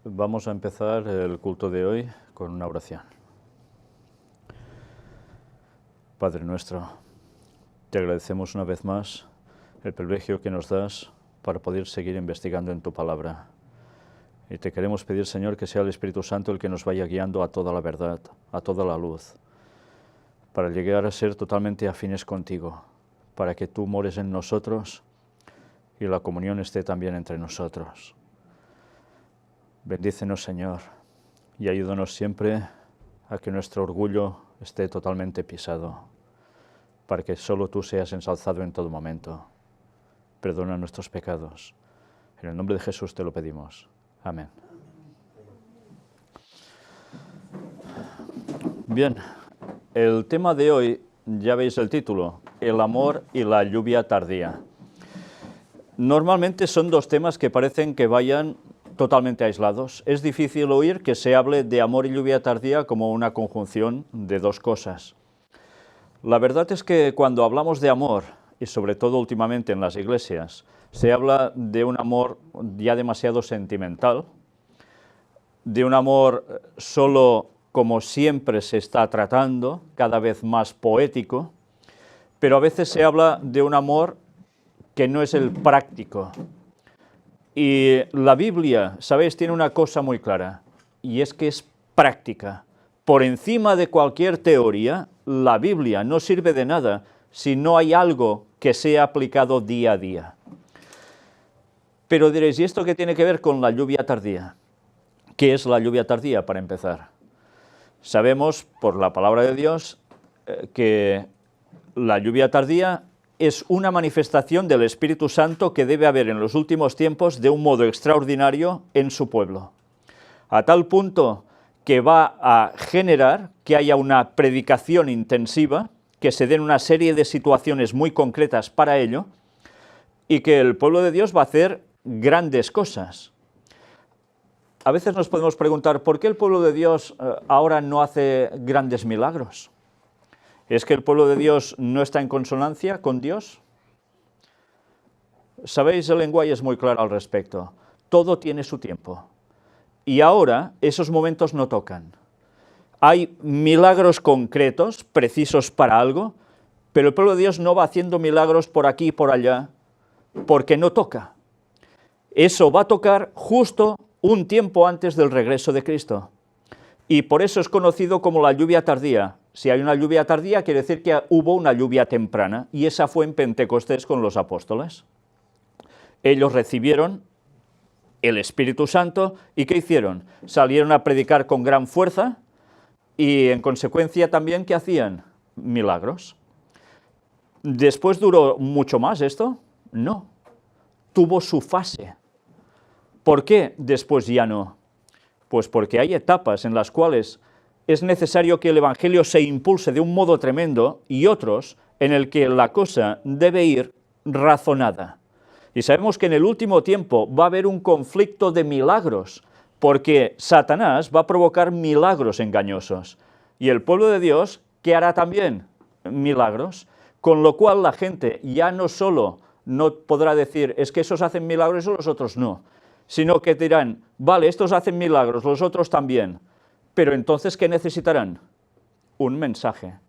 Vamos a empezar el culto de hoy con una oración. Padre nuestro, te agradecemos una vez más el privilegio que nos das para poder seguir investigando en tu palabra. Y te queremos pedir, Señor, que sea el Espíritu Santo el que nos vaya guiando a toda la verdad, a toda la luz, para llegar a ser totalmente afines contigo, para que tú mores en nosotros y la comunión esté también entre nosotros. Bendícenos, Señor, y ayúdanos siempre a que nuestro orgullo esté totalmente pisado, para que solo tú seas ensalzado en todo momento. Perdona nuestros pecados. En el nombre de Jesús te lo pedimos. Amén. Bien, el tema de hoy, ya veis el título, el amor y la lluvia tardía. Normalmente son dos temas que parecen que vayan totalmente aislados. Es difícil oír que se hable de amor y lluvia tardía como una conjunción de dos cosas. La verdad es que cuando hablamos de amor, y sobre todo últimamente en las iglesias, se habla de un amor ya demasiado sentimental, de un amor solo como siempre se está tratando, cada vez más poético, pero a veces se habla de un amor que no es el práctico. Y la Biblia, ¿sabéis?, tiene una cosa muy clara, y es que es práctica. Por encima de cualquier teoría, la Biblia no sirve de nada si no hay algo que sea aplicado día a día. Pero diréis, ¿y esto qué tiene que ver con la lluvia tardía? ¿Qué es la lluvia tardía, para empezar? Sabemos, por la palabra de Dios, que la lluvia tardía es una manifestación del Espíritu Santo que debe haber en los últimos tiempos de un modo extraordinario en su pueblo, a tal punto que va a generar que haya una predicación intensiva, que se den una serie de situaciones muy concretas para ello, y que el pueblo de Dios va a hacer grandes cosas. A veces nos podemos preguntar, ¿por qué el pueblo de Dios ahora no hace grandes milagros? ¿Es que el pueblo de Dios no está en consonancia con Dios? Sabéis, el lenguaje es muy claro al respecto. Todo tiene su tiempo. Y ahora esos momentos no tocan. Hay milagros concretos, precisos para algo, pero el pueblo de Dios no va haciendo milagros por aquí y por allá, porque no toca. Eso va a tocar justo un tiempo antes del regreso de Cristo. Y por eso es conocido como la lluvia tardía. Si hay una lluvia tardía, quiere decir que hubo una lluvia temprana, y esa fue en Pentecostés con los apóstoles. Ellos recibieron el Espíritu Santo, ¿y qué hicieron? Salieron a predicar con gran fuerza, y en consecuencia también, ¿qué hacían? Milagros. ¿Después duró mucho más esto? No. Tuvo su fase. ¿Por qué después ya no? Pues porque hay etapas en las cuales es necesario que el Evangelio se impulse de un modo tremendo y otros en el que la cosa debe ir razonada. Y sabemos que en el último tiempo va a haber un conflicto de milagros, porque Satanás va a provocar milagros engañosos. Y el pueblo de Dios, ¿qué hará también? Milagros. Con lo cual la gente ya no solo no podrá decir, es que esos hacen milagros y los otros no, sino que dirán, vale, estos hacen milagros, los otros también. Pero entonces, ¿qué necesitarán? Un mensaje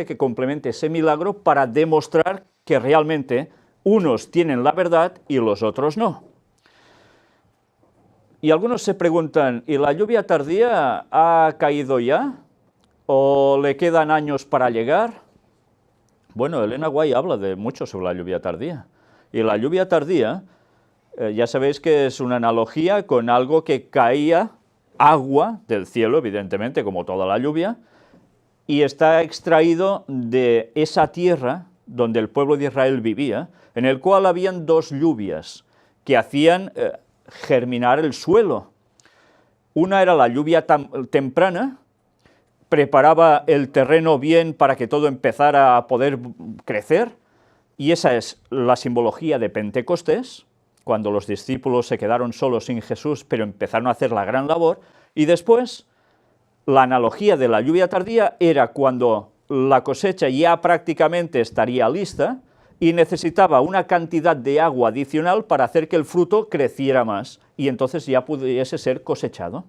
que complemente ese milagro para demostrar que realmente unos tienen la verdad y los otros no. Y algunos se preguntan, ¿y la lluvia tardía ha caído ya? ¿O le quedan años para llegar? Bueno, Elena White habla mucho sobre la lluvia tardía. Y la lluvia tardía, ya sabéis que es una analogía con algo que caía, agua del cielo, evidentemente, como toda la lluvia, y está extraído de esa tierra donde el pueblo de Israel vivía, en el cual habían dos lluvias que hacían germinar el suelo. Una era la lluvia temprana, preparaba el terreno bien para que todo empezara a poder crecer, y esa es la simbología de Pentecostés, cuando los discípulos se quedaron solos sin Jesús, pero empezaron a hacer la gran labor. Y después, la analogía de la lluvia tardía era cuando la cosecha ya prácticamente estaría lista, y necesitaba una cantidad de agua adicional para hacer que el fruto creciera más y entonces ya pudiese ser cosechado.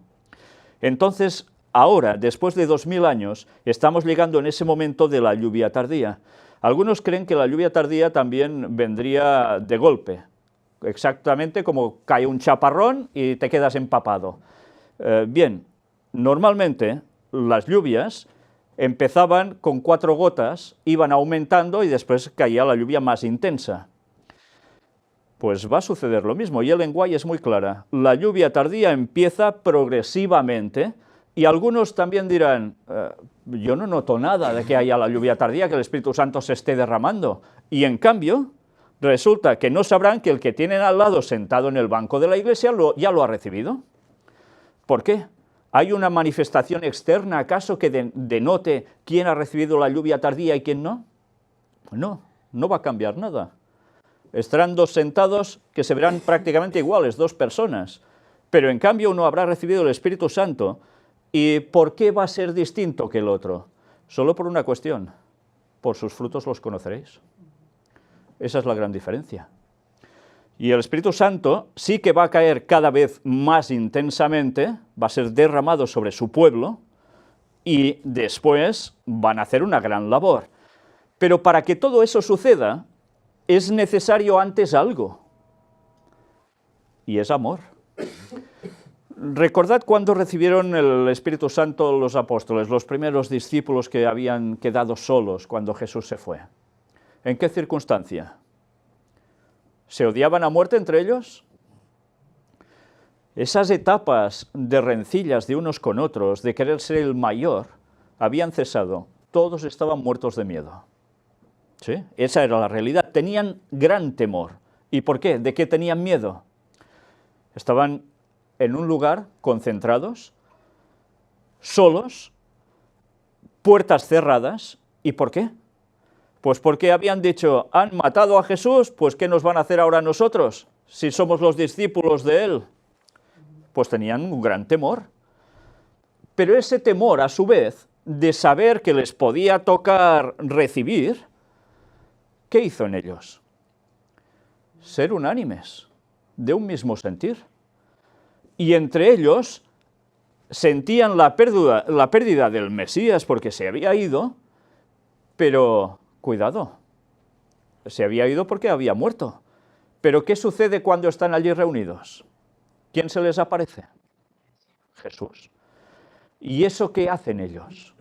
Entonces, ahora, después de 2000 años, estamos llegando en ese momento de la lluvia tardía. Algunos creen que la lluvia tardía también vendría de golpe, exactamente como cae un chaparrón y te quedas empapado. Bien, normalmente las lluvias empezaban con 4 gotas, iban aumentando y después caía la lluvia más intensa. Pues va a suceder lo mismo, y Ellen White es muy clara. La lluvia tardía empieza progresivamente, y algunos también dirán, yo no noto nada de que haya la lluvia tardía, que el Espíritu Santo se esté derramando. Y en cambio, resulta que no sabrán que el que tienen al lado sentado en el banco de la iglesia ya lo ha recibido. ¿Por qué? ¿Hay una manifestación externa acaso que denote quién ha recibido la lluvia tardía y quién no? Pues no, no va a cambiar nada. Estarán 2 sentados que se verán prácticamente iguales, 2 personas, pero en cambio uno habrá recibido el Espíritu Santo. ¿Y por qué va a ser distinto que el otro? Solo por una cuestión: por sus frutos los conoceréis. Esa es la gran diferencia. Y el Espíritu Santo sí que va a caer cada vez más intensamente, va a ser derramado sobre su pueblo, y después van a hacer una gran labor. Pero para que todo eso suceda, es necesario antes algo, y es amor. Recordad cuando recibieron el Espíritu Santo los apóstoles, los primeros discípulos que habían quedado solos cuando Jesús se fue. ¿En qué circunstancia? ¿Se odiaban a muerte entre ellos? Esas etapas de rencillas de unos con otros, de querer ser el mayor, habían cesado. Todos estaban muertos de miedo. ¿Sí? Esa era la realidad. Tenían gran temor. ¿Y por qué? ¿De qué tenían miedo? Estaban en un lugar concentrados, solos, puertas cerradas. ¿Y por qué? Pues porque habían dicho, han matado a Jesús, pues ¿qué nos van a hacer ahora nosotros, si somos los discípulos de él? Pues tenían un gran temor. Pero ese temor, a su vez, de saber que les podía tocar recibir, ¿qué hizo en ellos? Ser unánimes, de un mismo sentir. Y entre ellos sentían la pérdida del Mesías porque se había ido, pero cuidado, se había ido porque había muerto. Pero ¿qué sucede cuando están allí reunidos? ¿Quién se les aparece? Jesús. ¿Y eso qué hacen ellos?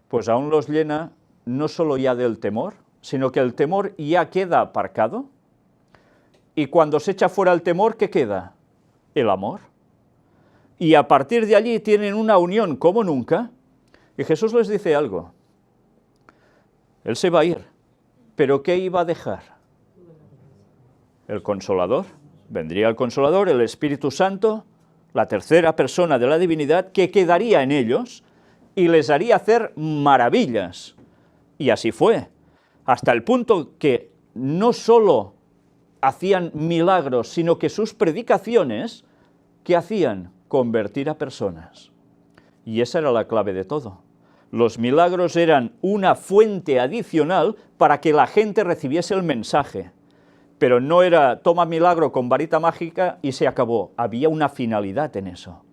Pues aún los llena no solo ya del temor, sino que el temor ya queda aparcado, y cuando se echa fuera el temor, ¿qué queda? El amor. Y a partir de allí tienen una unión como nunca, y Jesús les dice algo. Él se va a ir, pero ¿qué iba a dejar? El Consolador. Vendría el Consolador, el Espíritu Santo, la tercera persona de la divinidad, que quedaría en ellos y les haría hacer maravillas. Y así fue, hasta el punto que no solo hacían milagros, sino que sus predicaciones, ¿qué hacían? Convertir a personas. Y esa era la clave de todo. Los milagros eran una fuente adicional para que la gente recibiese el mensaje. Pero no era toma milagro con varita mágica y se acabó. Había una finalidad en eso.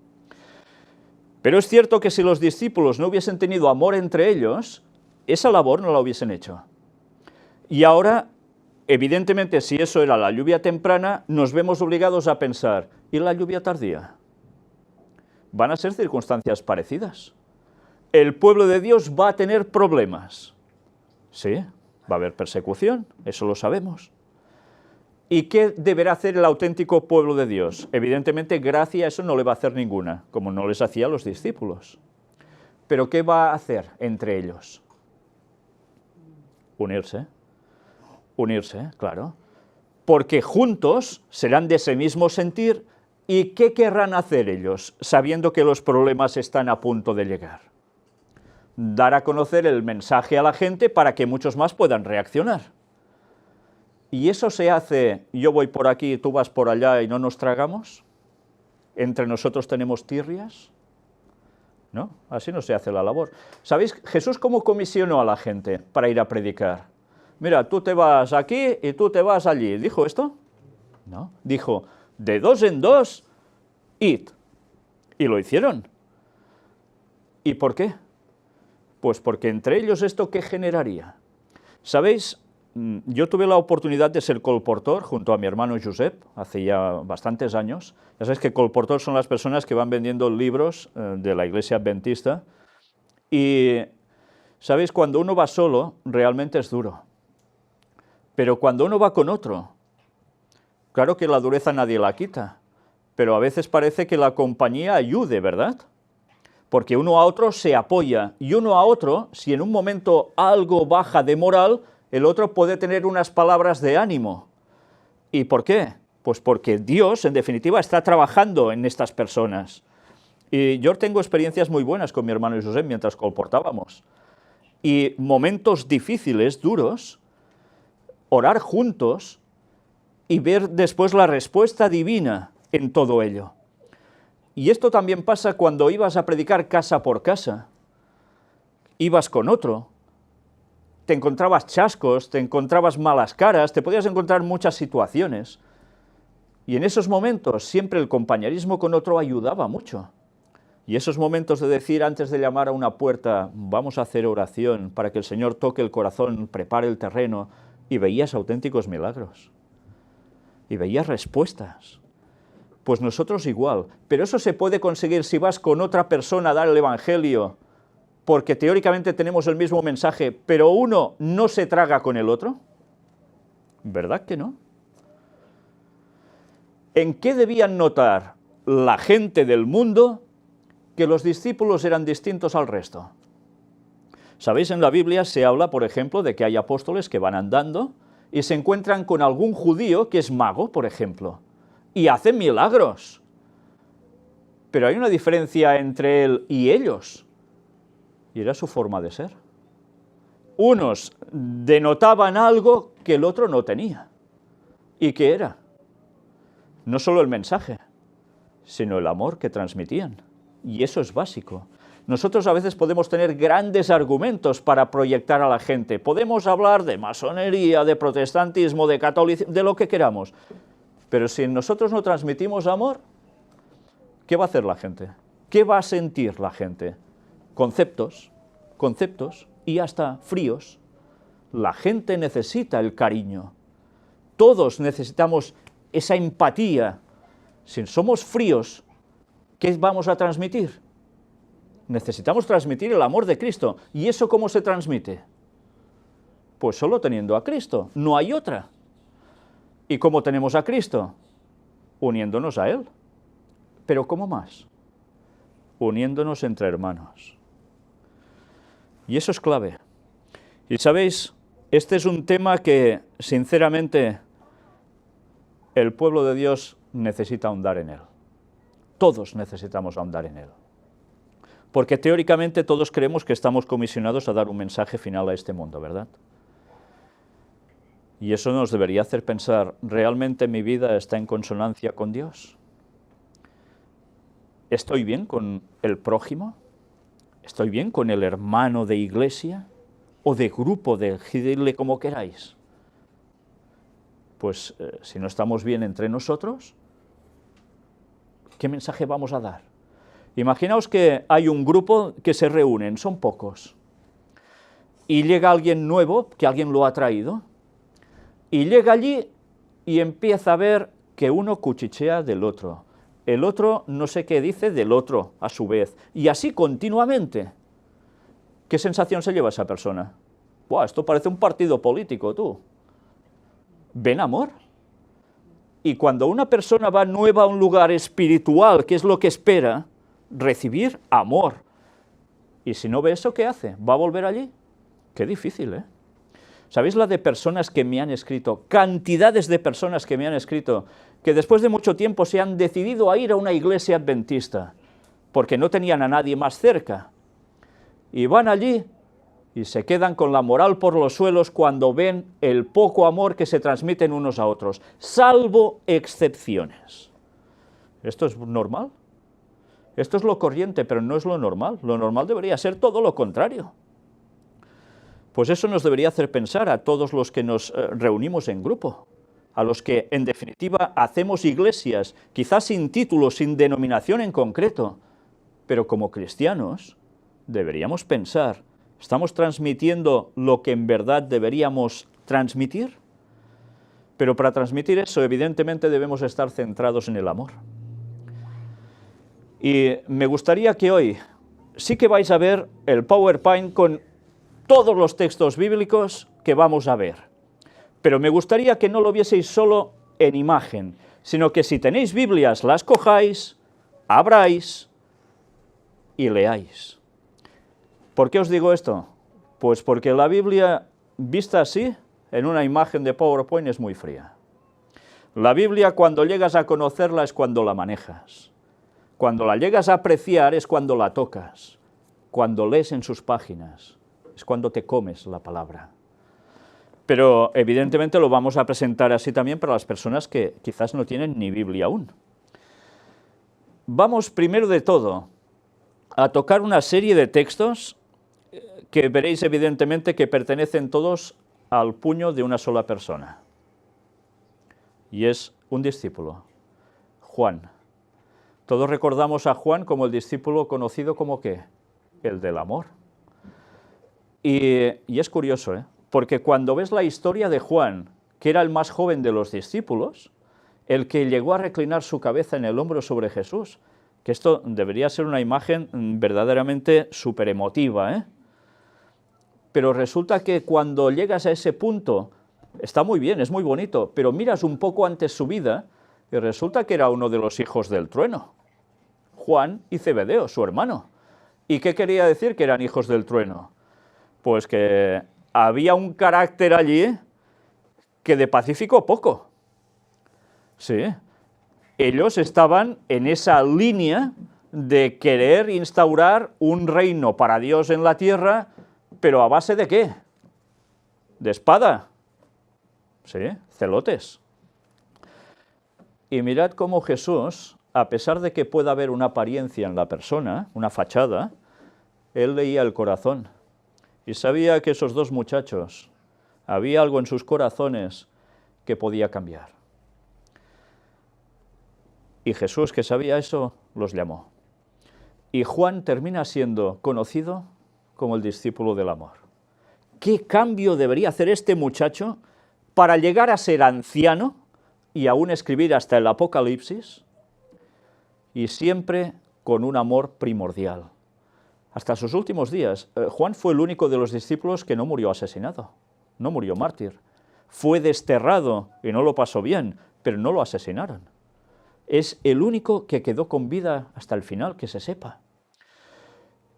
Pero es cierto que si los discípulos no hubiesen tenido amor entre ellos, esa labor no la hubiesen hecho. Y ahora, evidentemente, si eso era la lluvia temprana, nos vemos obligados a pensar, ¿y la lluvia tardía? Van a ser circunstancias parecidas. El pueblo de Dios va a tener problemas. Sí, va a haber persecución, eso lo sabemos. ¿Y qué deberá hacer el auténtico pueblo de Dios? Evidentemente, gracia a eso no le va a hacer ninguna, como no les hacía a los discípulos. ¿Pero qué va a hacer entre ellos? Unirse. Unirse, claro. Porque juntos serán de ese mismo sentir. ¿Y qué querrán hacer ellos, sabiendo que los problemas están a punto de llegar? Dar a conocer el mensaje a la gente para que muchos más puedan reaccionar. ¿Y eso se hace, yo voy por aquí, tú vas por allá y no nos tragamos? ¿Entre nosotros tenemos tirrias? ¿No? Así no se hace la labor. ¿Sabéis Jesús cómo comisionó a la gente para ir a predicar? mira, tú te vas aquí y tú te vas allí. ¿Dijo esto? No, dijo, de dos en dos, id. Y lo hicieron. ¿Y por qué? Pues porque entre ellos esto, ¿qué generaría? ¿Sabéis? Yo tuve la oportunidad de ser colportor junto a mi hermano Josep, hace ya bastantes años. Ya sabéis que colportor son las personas que van vendiendo libros de la Iglesia Adventista. Y, ¿sabéis? Cuando uno va solo, realmente es duro. Pero cuando uno va con otro, claro que la dureza nadie la quita, pero a veces parece que la compañía ayude, ¿verdad? Porque uno a otro se apoya, y uno a otro, si en un momento algo baja de moral, el otro puede tener unas palabras de ánimo. ¿Y por qué? Pues porque Dios, en definitiva, está trabajando en estas personas. Y yo tengo experiencias muy buenas con mi hermano José mientras colportábamos. Y momentos difíciles, duros, orar juntos y ver después la respuesta divina en todo ello. Y esto también pasa cuando ibas a predicar casa por casa. Ibas con otro, te encontrabas chascos, te encontrabas malas caras, te podías encontrar muchas situaciones. Y en esos momentos siempre el compañerismo con otro ayudaba mucho. Y esos momentos de decir antes de llamar a una puerta, vamos a hacer oración para que el Señor toque el corazón, prepare el terreno, y veías auténticos milagros. Y veías respuestas. Pues nosotros igual, pero eso se puede conseguir si vas con otra persona a dar el Evangelio, porque teóricamente tenemos el mismo mensaje, pero uno no se traga con el otro. ¿Verdad que no? ¿En qué debían notar la gente del mundo que los discípulos eran distintos al resto? ¿Sabéis? En la Biblia se habla, por ejemplo, de que hay apóstoles que van andando y se encuentran con algún judío que es mago, por ejemplo, y hace milagros. Pero hay una diferencia entre él y ellos, y era su forma de ser. Unos denotaban algo que el otro no tenía. ¿Y qué era? No solo el mensaje, sino el amor que transmitían. Y eso es básico. Nosotros a veces podemos tener grandes argumentos para proyectar a la gente. Podemos hablar de masonería, de protestantismo, de catolicismo, de lo que queramos. Pero si nosotros no transmitimos amor, ¿qué va a hacer la gente? ¿Qué va a sentir la gente? Conceptos y hasta fríos. La gente necesita el cariño. Todos necesitamos esa empatía. Si somos fríos, ¿qué vamos a transmitir? Necesitamos transmitir el amor de Cristo. ¿Y eso cómo se transmite? Pues solo teniendo a Cristo, no hay otra. ¿Y cómo tenemos a Cristo? Uniéndonos a Él. ¿Pero cómo más? Uniéndonos entre hermanos. Y eso es clave. Y sabéis, este es un tema que, sinceramente, el pueblo de Dios necesita ahondar en él. Todos necesitamos ahondar en él. Porque teóricamente todos creemos que estamos comisionados a dar un mensaje final a este mundo, ¿verdad? Y eso nos debería hacer pensar, ¿realmente mi vida está en consonancia con Dios? ¿Estoy bien con el prójimo? ¿Estoy bien con el hermano de iglesia? ¿O de grupo, de decirle como queráis? Pues si no estamos bien entre nosotros, ¿qué mensaje vamos a dar? Imaginaos que hay un grupo que se reúnen, son pocos, y llega alguien nuevo, que alguien lo ha traído, y llega allí y empieza a ver que uno cuchichea del otro, el otro no sé qué dice del otro a su vez, y así continuamente. ¿Qué sensación se lleva esa persona? ¡Buah, esto parece un partido político, tú! ¿Ven amor? Y cuando una persona va nueva a un lugar espiritual, ¿qué es lo que espera? Recibir amor. Y si no ve eso, ¿qué hace? ¿Va a volver allí? Qué difícil, ¿eh? ¿Sabéis la de personas que me han escrito? Cantidades de personas que me han escrito, que después de mucho tiempo se han decidido a ir a una iglesia adventista, porque no tenían a nadie más cerca. Y van allí y se quedan con la moral por los suelos cuando ven el poco amor que se transmiten unos a otros, salvo excepciones. ¿Esto es normal? Esto es lo corriente, pero no es lo normal. Lo normal debería ser todo lo contrario. Pues eso nos debería hacer pensar a todos los que nos reunimos en grupo, a los que, en definitiva, hacemos iglesias, quizás sin título, sin denominación en concreto, pero como cristianos deberíamos pensar, ¿estamos transmitiendo lo que en verdad deberíamos transmitir? Pero para transmitir eso, evidentemente, debemos estar centrados en el amor. Y me gustaría que hoy sí que vais a ver el PowerPoint con todos los textos bíblicos que vamos a ver. Pero me gustaría que no lo vieseis solo en imagen, sino que si tenéis Biblias, las cojáis, abráis y leáis. ¿Por qué os digo esto? Pues porque la Biblia, vista así, en una imagen de PowerPoint, es muy fría. La Biblia, cuando llegas a conocerla, es cuando la manejas. Cuando la llegas a apreciar, es cuando la tocas. Cuando lees en sus páginas, es cuando te comes la palabra. Pero evidentemente lo vamos a presentar así también para las personas que quizás no tienen ni Biblia aún. Vamos primero de todo a tocar una serie de textos que veréis evidentemente que pertenecen todos al puño de una sola persona. Y es un discípulo, Juan. Todos recordamos a Juan como el discípulo conocido como ¿qué? El del amor. Y es curioso, porque cuando ves la historia de Juan, que era el más joven de los discípulos, el que llegó a reclinar su cabeza en el hombro sobre Jesús, que esto debería ser una imagen verdaderamente súper emotiva, pero resulta que cuando llegas a ese punto, está muy bien, es muy bonito, pero miras un poco antes su vida y resulta que era uno de los hijos del trueno, Juan y Zebedeo, su hermano. ¿Y qué quería decir que eran hijos del trueno? Pues que había un carácter allí que de pacífico poco. Sí, ellos estaban en esa línea de querer instaurar un reino para Dios en la tierra, pero ¿a base de qué? ¿De espada? Sí, celotes. Y mirad cómo Jesús, a pesar de que pueda haber una apariencia en la persona, una fachada, él leía el corazón. Y sabía que esos dos muchachos, había algo en sus corazones que podía cambiar. Y Jesús, que sabía eso, los llamó. Y Juan termina siendo conocido como el discípulo del amor. ¿Qué cambio debería hacer este muchacho para llegar a ser anciano y aún escribir hasta el Apocalipsis? Y siempre con un amor primordial. Hasta sus últimos días, Juan fue el único de los discípulos que no murió asesinado, no murió mártir. Fue desterrado y no lo pasó bien, pero no lo asesinaron. Es el único que quedó con vida hasta el final, que se sepa.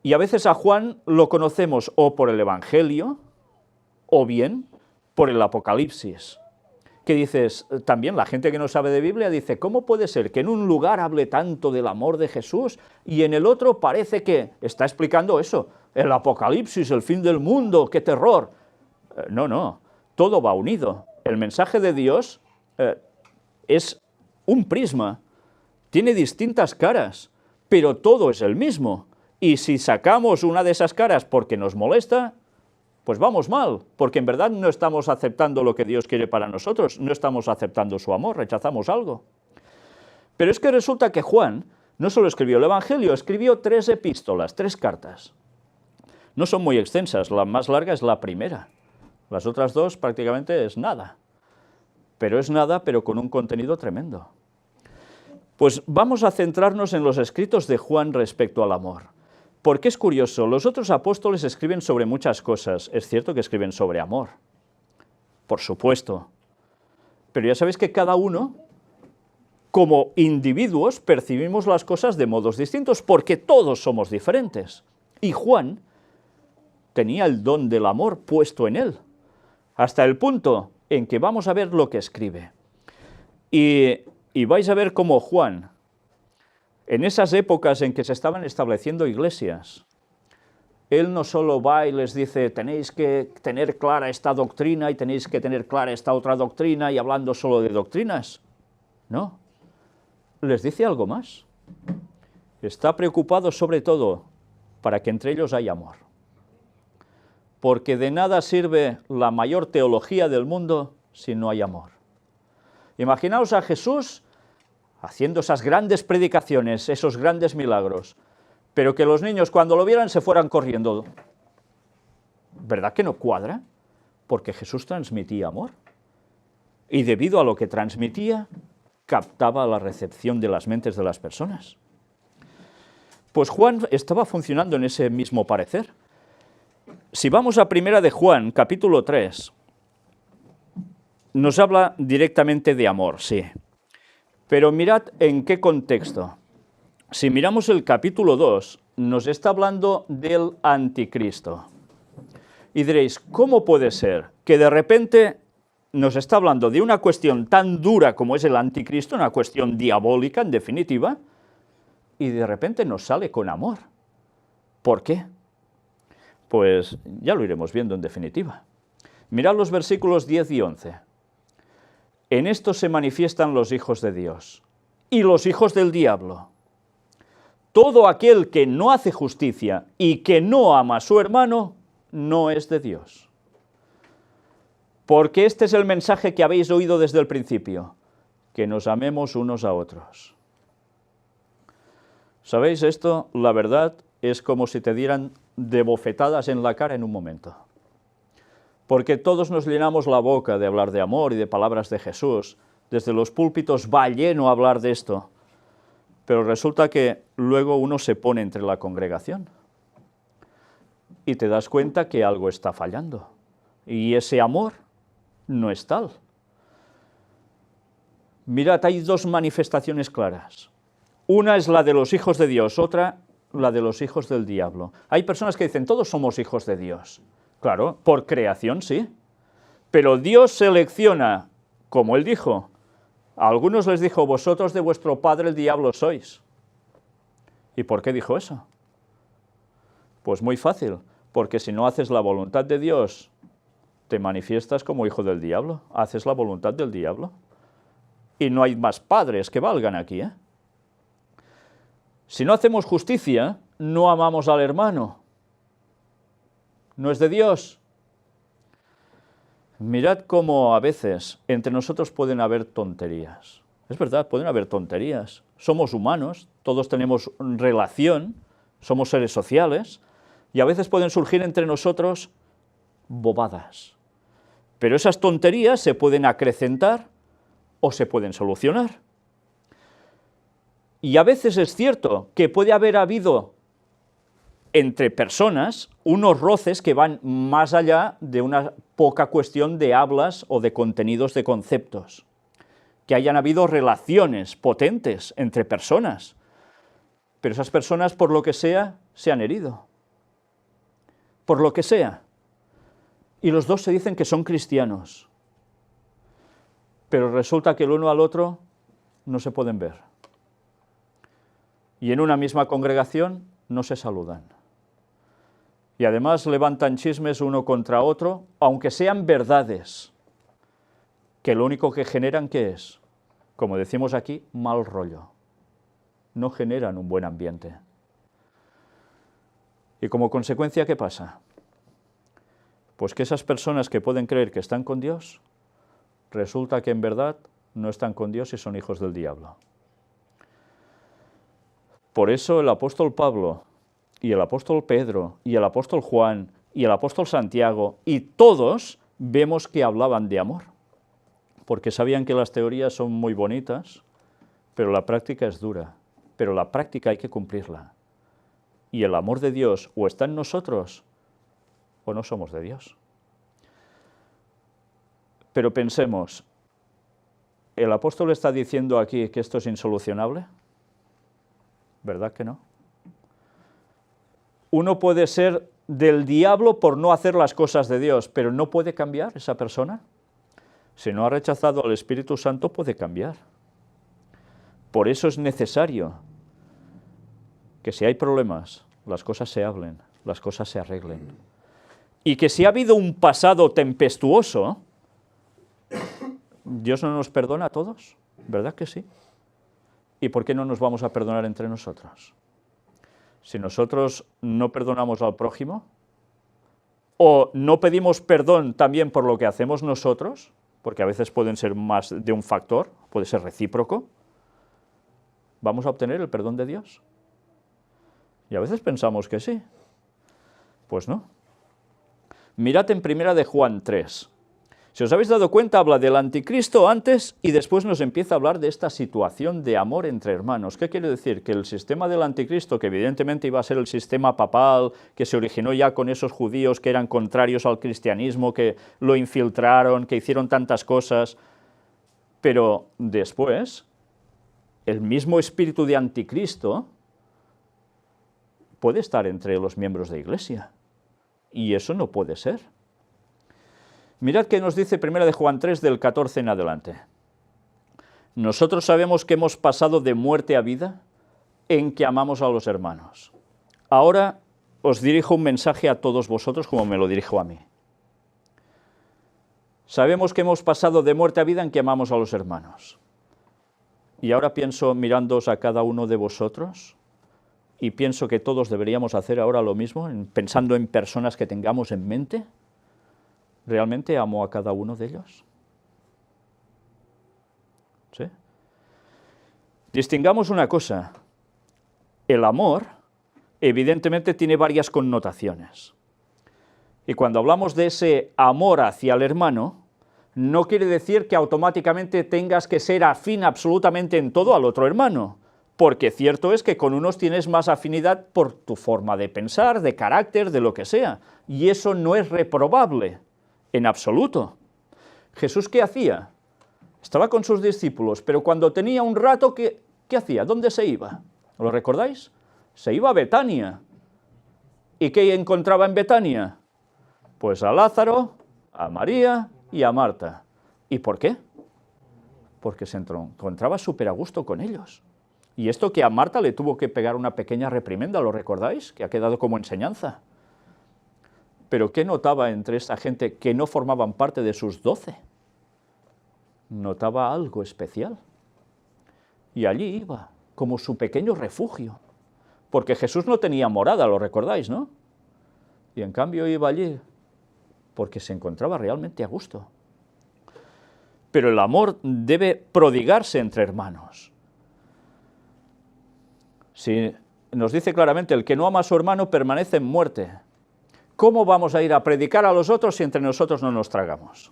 Y a veces a Juan lo conocemos o por el Evangelio, o bien por el Apocalipsis. Que dices, también la gente que no sabe de Biblia dice, ¿cómo puede ser que en un lugar hable tanto del amor de Jesús y en el otro parece que está explicando eso, el Apocalipsis, el fin del mundo, qué terror? No, todo va unido. El mensaje de Dios es un prisma, tiene distintas caras, pero todo es el mismo. Y si sacamos una de esas caras porque nos molesta, pues vamos mal, porque en verdad no estamos aceptando lo que Dios quiere para nosotros, no estamos aceptando su amor, rechazamos algo. Pero es que resulta que Juan no solo escribió el Evangelio, escribió 3 epístolas, 3 cartas. No son muy extensas, la más larga es la primera, las otras 2 prácticamente es nada. Pero es nada, pero con un contenido tremendo. Pues vamos a centrarnos en los escritos de Juan respecto al amor. Porque es curioso, los otros apóstoles escriben sobre muchas cosas, es cierto que escriben sobre amor, por supuesto, pero ya sabéis que cada uno, como individuos, percibimos las cosas de modos distintos, porque todos somos diferentes. Y Juan tenía el don del amor puesto en él, hasta el punto en que vamos a ver lo que escribe. Y vais a ver cómo Juan, en esas épocas en que se estaban estableciendo iglesias, él no solo va y les dice, tenéis que tener clara esta doctrina y tenéis que tener clara esta otra doctrina y hablando solo de doctrinas. No, les dice algo más. Está preocupado sobre todo para que entre ellos haya amor. porque de nada sirve la mayor teología del mundo si no hay amor. Imaginaos a Jesús haciendo esas grandes predicaciones, esos grandes milagros, pero que los niños cuando lo vieran se fueran corriendo. ¿Verdad que no cuadra? Porque Jesús transmitía amor. Y debido a lo que transmitía, captaba la recepción de las mentes de las personas. Pues Juan estaba funcionando en ese mismo parecer. Si vamos a Primera de Juan, capítulo 3, nos habla directamente de amor, sí. Pero mirad en qué contexto. Si miramos el capítulo 2, nos está hablando del anticristo. Y diréis, ¿cómo puede ser que de repente nos está hablando de una cuestión tan dura como es el anticristo, una cuestión diabólica en definitiva, y de repente nos sale con amor? ¿Por qué? Pues ya lo iremos viendo en definitiva. Mirad los versículos 10 y 11. En esto se manifiestan los hijos de Dios y los hijos del diablo. Todo aquel que no hace justicia y que no ama a su hermano, no es de Dios. Porque este es el mensaje que habéis oído desde el principio, que nos amemos unos a otros. ¿Sabéis esto? La verdad es como si te dieran de bofetadas en la cara en un momento. Porque todos nos llenamos la boca de hablar de amor y de palabras de Jesús. Desde los púlpitos va lleno a hablar de esto. Pero resulta que luego uno se pone entre la congregación y te das cuenta que algo está fallando. Y ese amor no es tal. Mirad, hay dos manifestaciones claras. Una es la de los hijos de Dios, otra la de los hijos del diablo. Hay personas que dicen, todos somos hijos de Dios. Claro, por creación sí. Pero Dios selecciona, como Él dijo, a algunos les dijo, vosotros de vuestro padre el diablo sois. ¿Y por qué dijo eso? Pues muy fácil, porque si no haces la voluntad de Dios, te manifiestas como hijo del diablo, haces la voluntad del diablo. Y no hay más padres que valgan aquí, ¿eh? Si no hacemos justicia, no amamos al hermano. No es de Dios. Mirad cómo a veces entre nosotros pueden haber tonterías. Es verdad, pueden haber tonterías. Somos humanos, todos tenemos relación, somos seres sociales, y a veces pueden surgir entre nosotros bobadas. Pero esas tonterías se pueden acrecentar o se pueden solucionar. Y a veces es cierto que puede haber habido entre personas unos roces que van más allá de una poca cuestión de hablas o de contenidos de conceptos. Que hayan habido relaciones potentes entre personas, pero esas personas, por lo que sea, se han herido. Por lo que sea. Y los dos se dicen que son cristianos. Pero resulta que el uno al otro no se pueden ver. Y en una misma congregación no se saludan. Y además levantan chismes uno contra otro, aunque sean verdades, que lo único que generan, ¿qué es? Como decimos aquí, mal rollo. No generan un buen ambiente. Y como consecuencia, ¿qué pasa? Pues que esas personas que pueden creer que están con Dios, resulta que en verdad no están con Dios y son hijos del diablo. Por eso el apóstol Pablo, y el apóstol Pedro, y el apóstol Juan, y el apóstol Santiago, y todos vemos que hablaban de amor, porque sabían que las teorías son muy bonitas, pero la práctica es dura, pero la práctica hay que cumplirla. Y el amor de Dios o está en nosotros, o no somos de Dios. Pero pensemos, ¿el apóstol está diciendo aquí que esto es insolucionable? ¿Verdad que no? Uno puede ser del diablo por no hacer las cosas de Dios, pero ¿no puede cambiar esa persona? Si no ha rechazado al Espíritu Santo, puede cambiar. Por eso es necesario que si hay problemas, las cosas se hablen, las cosas se arreglen. Y que si ha habido un pasado tempestuoso, ¿Dios no nos perdona a todos? ¿Verdad que sí? ¿Y por qué no nos vamos a perdonar entre nosotros? Si nosotros no perdonamos al prójimo, o no pedimos perdón también por lo que hacemos nosotros, porque a veces pueden ser más de un factor, puede ser recíproco, ¿vamos a obtener el perdón de Dios? Y a veces pensamos que sí. Pues no. Mirad en 1 de Juan 3. Si os habéis dado cuenta, habla del anticristo antes y después nos empieza a hablar de esta situación de amor entre hermanos. ¿Qué quiere decir? Que el sistema del anticristo, que evidentemente iba a ser el sistema papal, que se originó ya con esos judíos que eran contrarios al cristianismo, que lo infiltraron, que hicieron tantas cosas, pero después, el mismo espíritu de anticristo puede estar entre los miembros de Iglesia. Y eso no puede ser. Mirad qué nos dice 1 de Juan 3, del 14 en adelante. Nosotros sabemos que hemos pasado de muerte a vida en que amamos a los hermanos. Ahora os dirijo un mensaje a todos vosotros como me lo dirijo a mí. Sabemos que hemos pasado de muerte a vida en que amamos a los hermanos. Y ahora pienso mirándoos a cada uno de vosotros y pienso que todos deberíamos hacer ahora lo mismo, pensando en personas que tengamos en mente. ¿Realmente amo a cada uno de ellos? ¿Sí? Distingamos una cosa. El amor, evidentemente, tiene varias connotaciones. Y cuando hablamos de ese amor hacia el hermano, no quiere decir que automáticamente tengas que ser afín absolutamente en todo al otro hermano, porque cierto es que con unos tienes más afinidad por tu forma de pensar, de carácter, de lo que sea, y eso no es reprobable. En absoluto. ¿Jesús qué hacía? Estaba con sus discípulos, pero cuando tenía un rato, ¿qué hacía? ¿Dónde se iba? ¿Lo recordáis? Se iba a Betania. ¿Y qué encontraba en Betania? Pues a Lázaro, a María y a Marta. ¿Y por qué? Porque se encontraba súper a gusto con ellos. Y esto que a Marta le tuvo que pegar una pequeña reprimenda, ¿lo recordáis? Que ha quedado como enseñanza. Pero ¿qué notaba entre esa gente que no formaban parte de sus 12? Notaba algo especial. Y allí iba, como su pequeño refugio. Porque Jesús no tenía morada, lo recordáis, ¿no? Y en cambio iba allí porque se encontraba realmente a gusto. Pero el amor debe prodigarse entre hermanos. Si nos dice claramente, el que no ama a su hermano permanece en muerte. ¿Cómo vamos a ir a predicar a los otros si entre nosotros no nos tragamos?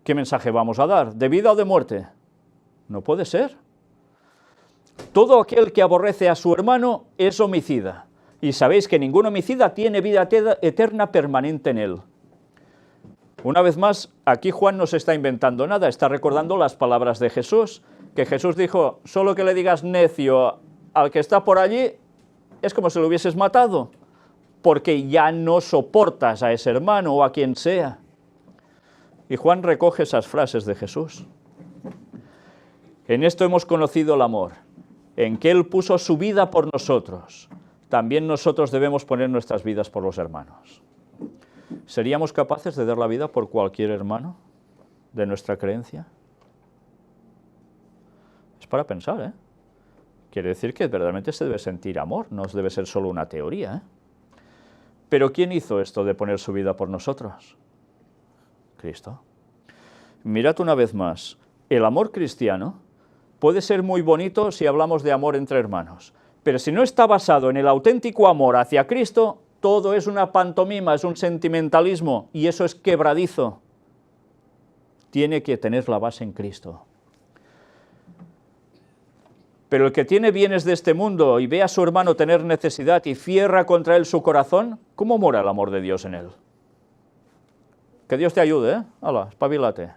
¿Qué mensaje vamos a dar? ¿De vida o de muerte? No puede ser. Todo aquel que aborrece a su hermano es homicida. Y sabéis que ningún homicida tiene vida eterna permanente en él. Una vez más, aquí Juan no se está inventando nada, está recordando las palabras de Jesús, que Jesús dijo, solo que le digas necio al que está por allí, es como si lo hubieses matado, porque ya no soportas a ese hermano o a quien sea. Y Juan recoge esas frases de Jesús. En esto hemos conocido el amor, en que Él puso su vida por nosotros. También nosotros debemos poner nuestras vidas por los hermanos. ¿Seríamos capaces de dar la vida por cualquier hermano de nuestra creencia? Es para pensar, ¿eh? Quiere decir que verdaderamente se debe sentir amor, no debe ser solo una teoría, ¿eh? Pero ¿quién hizo esto de poner su vida por nosotros? Cristo. Mirad una vez más, el amor cristiano puede ser muy bonito si hablamos de amor entre hermanos, pero si no está basado en el auténtico amor hacia Cristo, todo es una pantomima, es un sentimentalismo, y eso es quebradizo. Tiene que tener la base en Cristo. Pero el que tiene bienes de este mundo y ve a su hermano tener necesidad y cierra contra él su corazón, ¿cómo mora el amor de Dios en él? Que Dios te ayude, ¿eh? Hala, espabilate.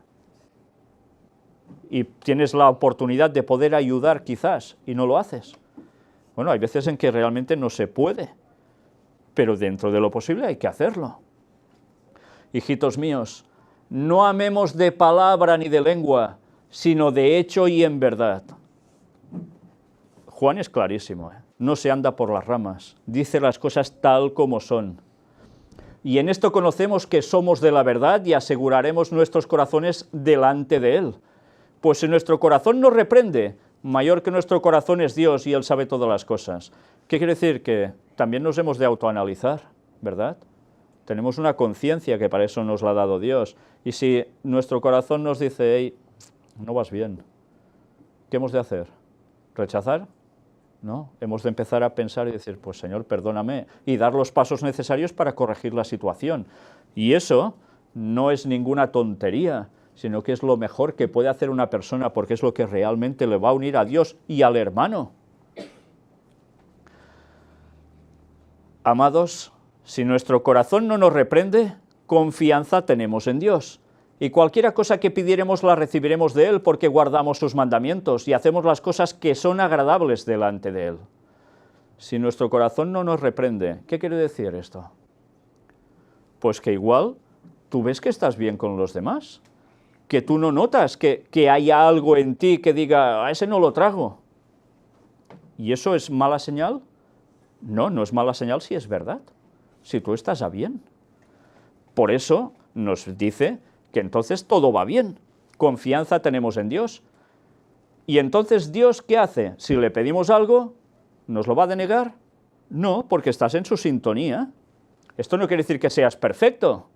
Y tienes la oportunidad de poder ayudar quizás, y no lo haces. Bueno, hay veces en que realmente no se puede, pero dentro de lo posible hay que hacerlo. Hijitos míos, no amemos de palabra ni de lengua, sino de hecho y en verdad. Juan es clarísimo, ¿eh? No se anda por las ramas, dice las cosas tal como son. Y en esto conocemos que somos de la verdad y aseguraremos nuestros corazones delante de Él. Pues si nuestro corazón nos reprende, mayor que nuestro corazón es Dios y Él sabe todas las cosas. ¿Qué quiere decir? Que también nos hemos de autoanalizar, ¿verdad? Tenemos una conciencia que para eso nos la ha dado Dios. Y si nuestro corazón nos dice, hey, no vas bien, ¿qué hemos de hacer? ¿Rechazar? No, hemos de empezar a pensar y decir, pues Señor, perdóname, y dar los pasos necesarios para corregir la situación. Y eso no es ninguna tontería, sino que es lo mejor que puede hacer una persona, porque es lo que realmente le va a unir a Dios y al hermano. Amados, si nuestro corazón no nos reprende, confianza tenemos en Dios. Y cualquiera cosa que pidiéremos la recibiremos de Él, porque guardamos sus mandamientos y hacemos las cosas que son agradables delante de Él. Si nuestro corazón no nos reprende, ¿qué quiere decir esto? Pues que igual tú ves que estás bien con los demás, que tú no notas que haya algo en ti que diga, a ese no lo trago. ¿Y eso es mala señal? No, no es mala señal si es verdad, si tú estás a bien. Por eso nos dice que entonces todo va bien, confianza tenemos en Dios. Y entonces Dios, ¿qué hace? Si le pedimos algo, ¿nos lo va a denegar? No, porque estás en su sintonía. Esto no quiere decir que seas perfecto,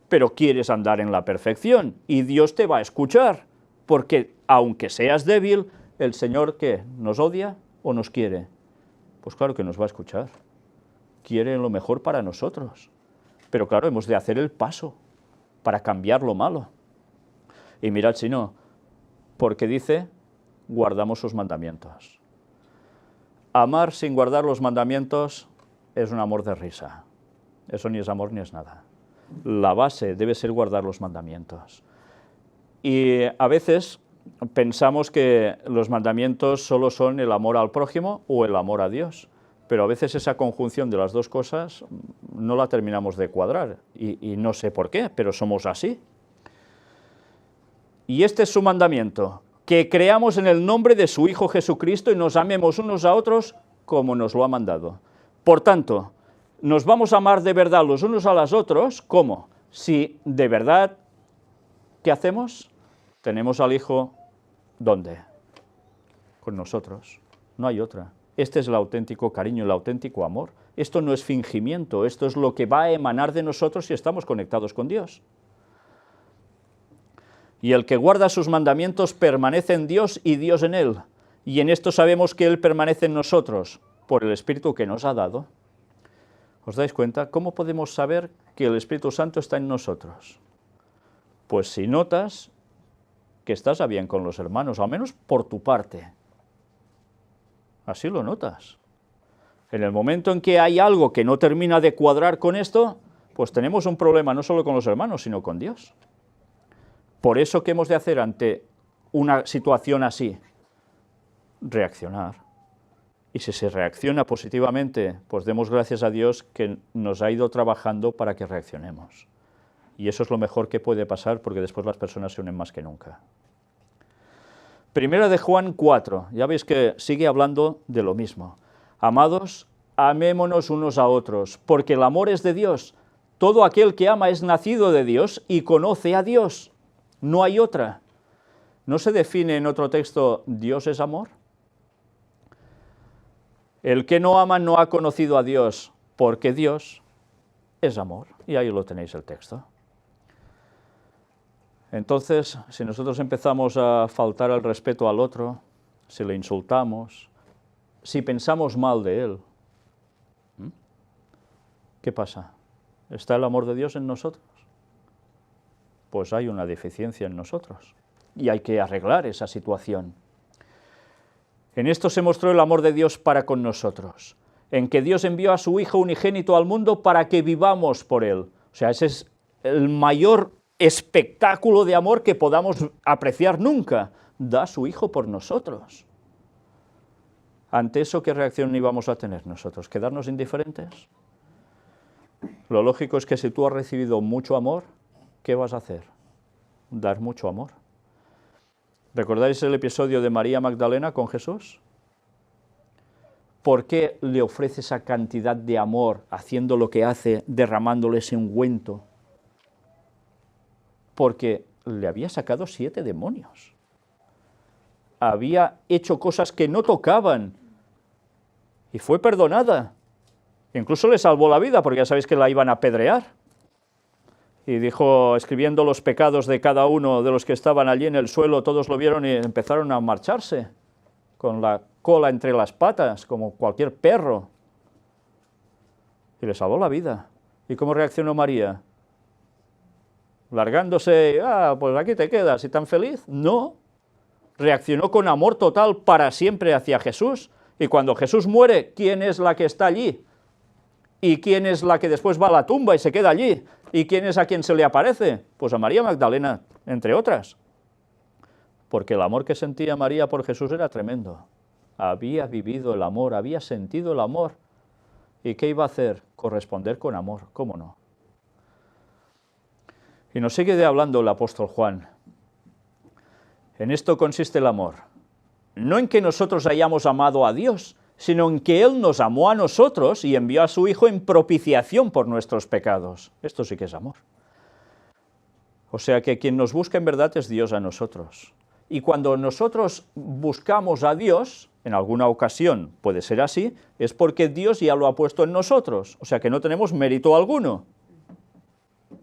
pero quieres andar en la perfección y Dios te va a escuchar, porque aunque seas débil, el Señor, ¿qué? ¿Nos odia o nos quiere? Pues claro que nos va a escuchar. Quiere lo mejor para nosotros. Pero claro, hemos de hacer el paso para cambiar lo malo. Y mirad si no, porque dice, guardamos sus mandamientos. Amar sin guardar los mandamientos es un amor de risa. Eso ni es amor ni es nada. La base debe ser guardar los mandamientos. Y a veces pensamos que los mandamientos solo son el amor al prójimo o el amor a Dios, pero a veces esa conjunción de las dos cosas no la terminamos de cuadrar, y no sé por qué, pero somos así. Y este es su mandamiento, que creamos en el nombre de su Hijo Jesucristo y nos amemos unos a otros como nos lo ha mandado. Por tanto, nos vamos a amar de verdad los unos a los otros, ¿cómo? Si de verdad, ¿qué hacemos? Tenemos al Hijo, ¿dónde? Con nosotros, no hay otra. Este es el auténtico cariño, el auténtico amor. Esto no es fingimiento, esto es lo que va a emanar de nosotros si estamos conectados con Dios. Y el que guarda sus mandamientos permanece en Dios y Dios en él. Y en esto sabemos que Él permanece en nosotros, por el Espíritu que nos ha dado. ¿Os dais cuenta? ¿Cómo podemos saber que el Espíritu Santo está en nosotros? Pues si notas que estás a bien con los hermanos, al menos por tu parte. Así lo notas. En el momento en que hay algo que no termina de cuadrar con esto, pues tenemos un problema no solo con los hermanos, sino con Dios. Por eso, ¿qué hemos de hacer ante una situación así? Reaccionar. Y si se reacciona positivamente, pues demos gracias a Dios que nos ha ido trabajando para que reaccionemos. Y eso es lo mejor que puede pasar, porque después las personas se unen más que nunca. Primera de Juan 4, ya veis que sigue hablando de lo mismo. Amados, amémonos unos a otros, porque el amor es de Dios. Todo aquel que ama es nacido de Dios y conoce a Dios. No hay otra. ¿No se define en otro texto Dios es amor? El que no ama no ha conocido a Dios, porque Dios es amor. Y ahí lo tenéis el texto. Entonces, si nosotros empezamos a faltar al respeto al otro, si le insultamos, si pensamos mal de él, ¿qué pasa? ¿Está el amor de Dios en nosotros? Pues hay una deficiencia en nosotros y hay que arreglar esa situación. En esto se mostró el amor de Dios para con nosotros, en que Dios envió a su Hijo unigénito al mundo para que vivamos por Él. O sea, ese es el mayor espectáculo de amor que podamos apreciar nunca. Da a su Hijo por nosotros. Ante eso, ¿qué reacción íbamos a tener nosotros? ¿Quedarnos indiferentes? Lo lógico es que si tú has recibido mucho amor, ¿qué vas a hacer? Dar mucho amor. ¿Recordáis el episodio de María Magdalena con Jesús? ¿Por qué le ofrece esa cantidad de amor, haciendo lo que hace, derramándole ese ungüento? Porque le había sacado 7 demonios. Había hecho cosas que no tocaban y fue perdonada. Incluso le salvó la vida, porque ya sabéis que la iban a apedrear. y dijo, escribiendo los pecados de cada uno de los que estaban allí en el suelo, todos lo vieron y empezaron a marcharse, con la cola entre las patas, como cualquier perro. Y le salvó la vida. ¿Y cómo reaccionó María? Largándose, pues aquí te quedas, ¿y tan feliz? No. Reaccionó con amor total para siempre hacia Jesús. Y cuando Jesús muere, ¿quién es la que está allí? ¿Y quién es la que después va a la tumba y se queda allí? ¿Y quién es a quien se le aparece? Pues a María Magdalena, entre otras. Porque el amor que sentía María por Jesús era tremendo. Había vivido el amor, había sentido el amor. ¿Y qué iba a hacer? Corresponder con amor, ¿cómo no? Y nos sigue hablando el apóstol Juan. En esto consiste el amor. No en que nosotros hayamos amado a Dios, sino en que Él nos amó a nosotros y envió a su Hijo en propiciación por nuestros pecados. Esto sí que es amor. O sea que quien nos busca en verdad es Dios a nosotros. Y cuando nosotros buscamos a Dios, en alguna ocasión puede ser así, es porque Dios ya lo ha puesto en nosotros. O sea que no tenemos mérito alguno.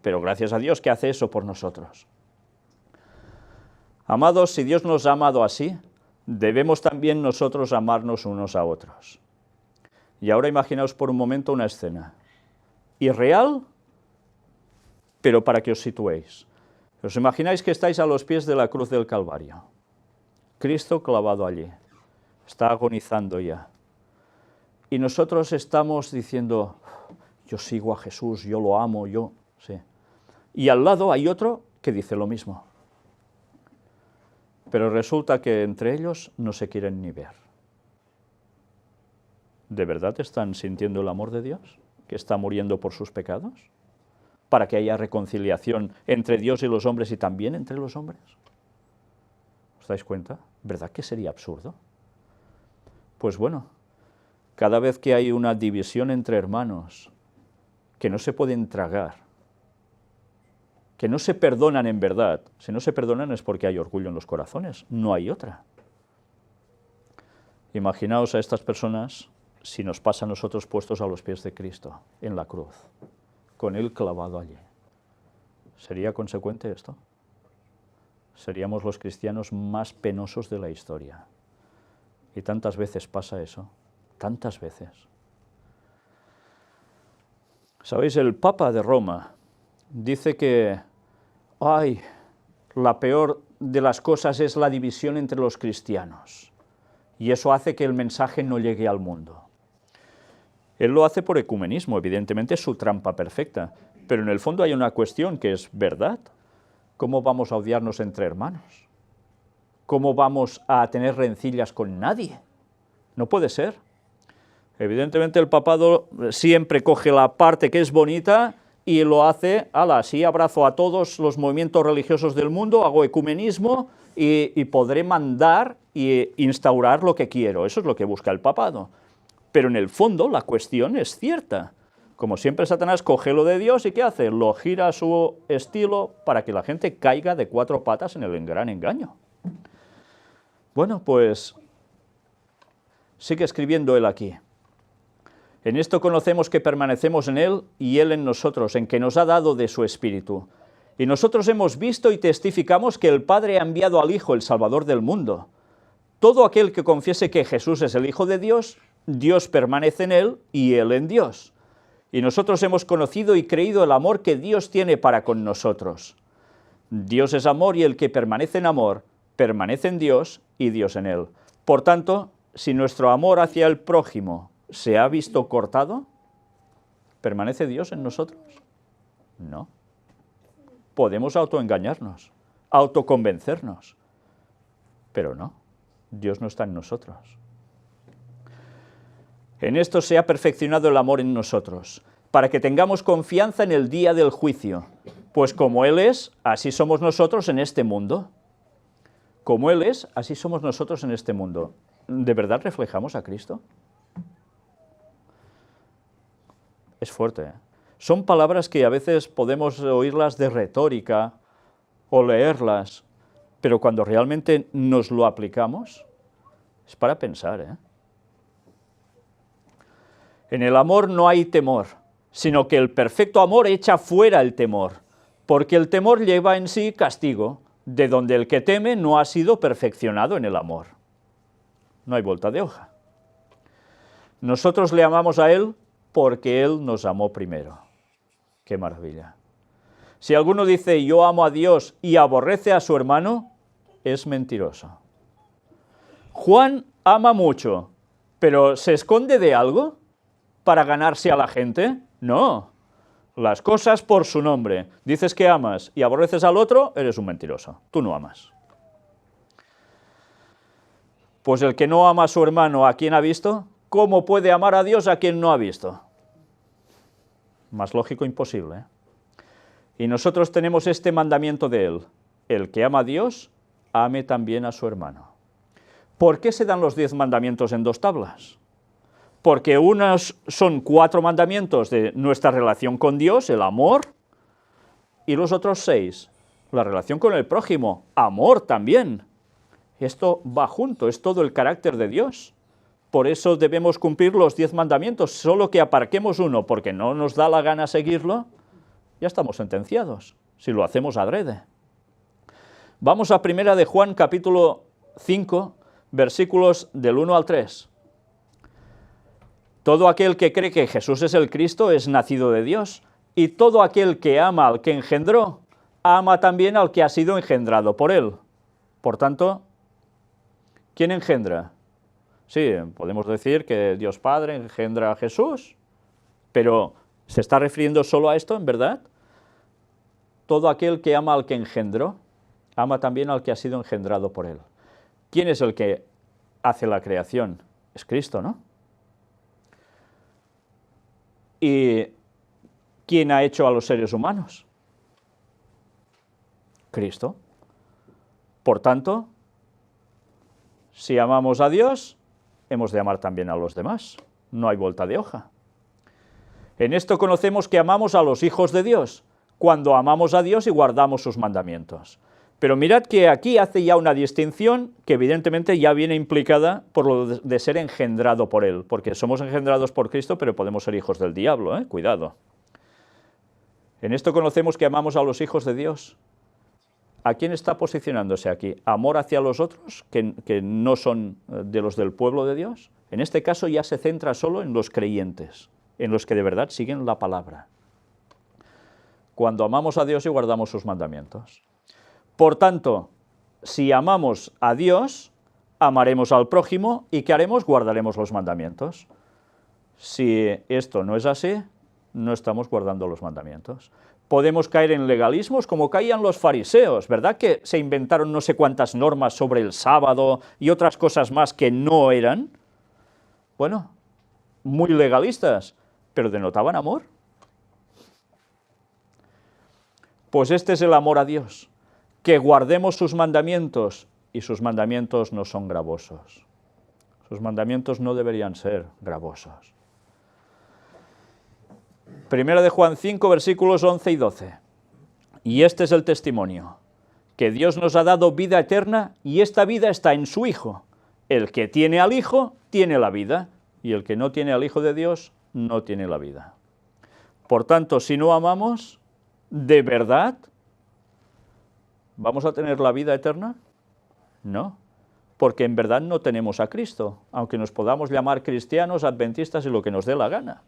Pero gracias a Dios que hace eso por nosotros. Amados, si Dios nos ha amado así, debemos también nosotros amarnos unos a otros. Y ahora imaginaos por un momento una escena irreal, pero para que os situéis. ¿Os imagináis que estáis a los pies de la cruz del Calvario? Cristo clavado allí, está agonizando ya. Y nosotros estamos diciendo, yo sigo a Jesús, yo lo amo, yo... Sí. Y al lado hay otro que dice lo mismo. Pero resulta que entre ellos no se quieren ni ver. ¿De verdad están sintiendo el amor de Dios, que está muriendo por sus pecados? Para que haya reconciliación entre Dios y los hombres y también entre los hombres. ¿Os dais cuenta? ¿Verdad que sería absurdo? Pues bueno, cada vez que hay una división entre hermanos, que no se pueden tragar, que no se perdonan en verdad, si no se perdonan es porque hay orgullo en los corazones, no hay otra. Imaginaos a estas personas si nos pasa a nosotros puestos a los pies de Cristo, en la cruz, con Él clavado allí. ¿Sería consecuente esto? Seríamos los cristianos más penosos de la historia. Y tantas veces pasa eso, tantas veces. ¿Sabéis? El Papa de Roma dice que, la peor de las cosas es la división entre los cristianos. Y eso hace que el mensaje no llegue al mundo. Él lo hace por ecumenismo, evidentemente es su trampa perfecta. Pero en el fondo hay una cuestión que es verdad. ¿Cómo vamos a odiarnos entre hermanos? ¿Cómo vamos a tener rencillas con nadie? No puede ser. Evidentemente el papado siempre coge la parte que es bonita y lo hace, así abrazo a todos los movimientos religiosos del mundo, hago ecumenismo y podré mandar e instaurar lo que quiero. Eso es lo que busca el papado. Pero en el fondo la cuestión es cierta. Como siempre Satanás coge lo de Dios y ¿qué hace? Lo gira a su estilo para que la gente caiga de cuatro patas en el gran engaño. Bueno, pues sigue escribiendo él aquí. En esto conocemos que permanecemos en Él y Él en nosotros, en que nos ha dado de su Espíritu. Y nosotros hemos visto y testificamos que el Padre ha enviado al Hijo, el Salvador del mundo. Todo aquel que confiese que Jesús es el Hijo de Dios, Dios permanece en Él y Él en Dios. Y nosotros hemos conocido y creído el amor que Dios tiene para con nosotros. Dios es amor y el que permanece en amor, permanece en Dios y Dios en Él. Por tanto, si nuestro amor hacia el prójimo ¿se ha visto cortado? ¿Permanece Dios en nosotros? No. Podemos autoengañarnos, autoconvencernos, pero no, Dios no está en nosotros. En esto se ha perfeccionado el amor en nosotros, para que tengamos confianza en el día del juicio, pues como Él es, así somos nosotros en este mundo. Como Él es, así somos nosotros en este mundo. ¿De verdad reflejamos a Cristo? Es fuerte, ¿eh? Son palabras que a veces podemos oírlas de retórica o leerlas, pero cuando realmente nos lo aplicamos, es para pensar, ¿eh? En el amor no hay temor, sino que el perfecto amor echa fuera el temor, porque el temor lleva en sí castigo, de donde el que teme no ha sido perfeccionado en el amor. No hay vuelta de hoja. Nosotros le amamos a Él porque Él nos amó primero. ¡Qué maravilla! Si alguno dice yo amo a Dios y aborrece a su hermano, es mentiroso. Juan ama mucho, pero ¿se esconde de algo para ganarse a la gente? No. Las cosas por su nombre. Dices que amas y aborreces al otro, eres un mentiroso. Tú no amas. Pues el que no ama a su hermano, ¿a quién ha visto? ¿Cómo puede amar a Dios a quien no ha visto? Más lógico imposible, ¿eh? Y nosotros tenemos este mandamiento de Él. El que ama a Dios, ame también a su hermano. ¿Por qué se dan los 10 mandamientos en 2 tablas? Porque unos son 4 mandamientos de nuestra relación con Dios, el amor, y los otros 6, la relación con el prójimo, amor también. Esto va junto, es todo el carácter de Dios. Por eso debemos cumplir los 10 mandamientos, solo que aparquemos uno porque no nos da la gana seguirlo, ya estamos sentenciados, si lo hacemos adrede. Vamos a 1 de Juan, capítulo 5, versículos del 1 al 3. Todo aquel que cree que Jesús es el Cristo es nacido de Dios, y todo aquel que ama al que engendró, ama también al que ha sido engendrado por él. Por tanto, ¿quién engendra? Sí, podemos decir que Dios Padre engendra a Jesús, pero ¿se está refiriendo solo a esto, en verdad? Todo aquel que ama al que engendró, ama también al que ha sido engendrado por él. ¿Quién es el que hace la creación? Es Cristo, ¿no? ¿Y quién ha hecho a los seres humanos? Cristo. Por tanto, si amamos a Dios, hemos de amar también a los demás. No hay vuelta de hoja. En esto conocemos que amamos a los hijos de Dios, cuando amamos a Dios y guardamos sus mandamientos. Pero mirad que aquí hace ya una distinción que evidentemente ya viene implicada por lo de ser engendrado por Él, porque somos engendrados por Cristo, pero podemos ser hijos del diablo, ¿eh? Cuidado. En esto conocemos que amamos a los hijos de Dios. ¿A quién está posicionándose aquí? ¿Amor hacia los otros, que no son de los del pueblo de Dios? En este caso ya se centra solo en los creyentes, en los que de verdad siguen la palabra. Cuando amamos a Dios y guardamos sus mandamientos. Por tanto, si amamos a Dios, amaremos al prójimo y ¿qué haremos? Guardaremos los mandamientos. Si esto no es así, no estamos guardando los mandamientos. Podemos caer en legalismos como caían los fariseos, ¿verdad? Que se inventaron no sé cuántas normas sobre el sábado y otras cosas más que no eran. Bueno, muy legalistas, pero denotaban amor. Pues este es el amor a Dios, que guardemos sus mandamientos, y sus mandamientos no son gravosos. Sus mandamientos no deberían ser gravosos. Primera de Juan 5, versículos 11 y 12. Y este es el testimonio, que Dios nos ha dado vida eterna, y esta vida está en su Hijo. El que tiene al Hijo, tiene la vida, y el que no tiene al Hijo de Dios, no tiene la vida. Por tanto, si no amamos, ¿de verdad vamos a tener la vida eterna? No, porque en verdad no tenemos a Cristo, aunque nos podamos llamar cristianos, adventistas y lo que nos dé la gana.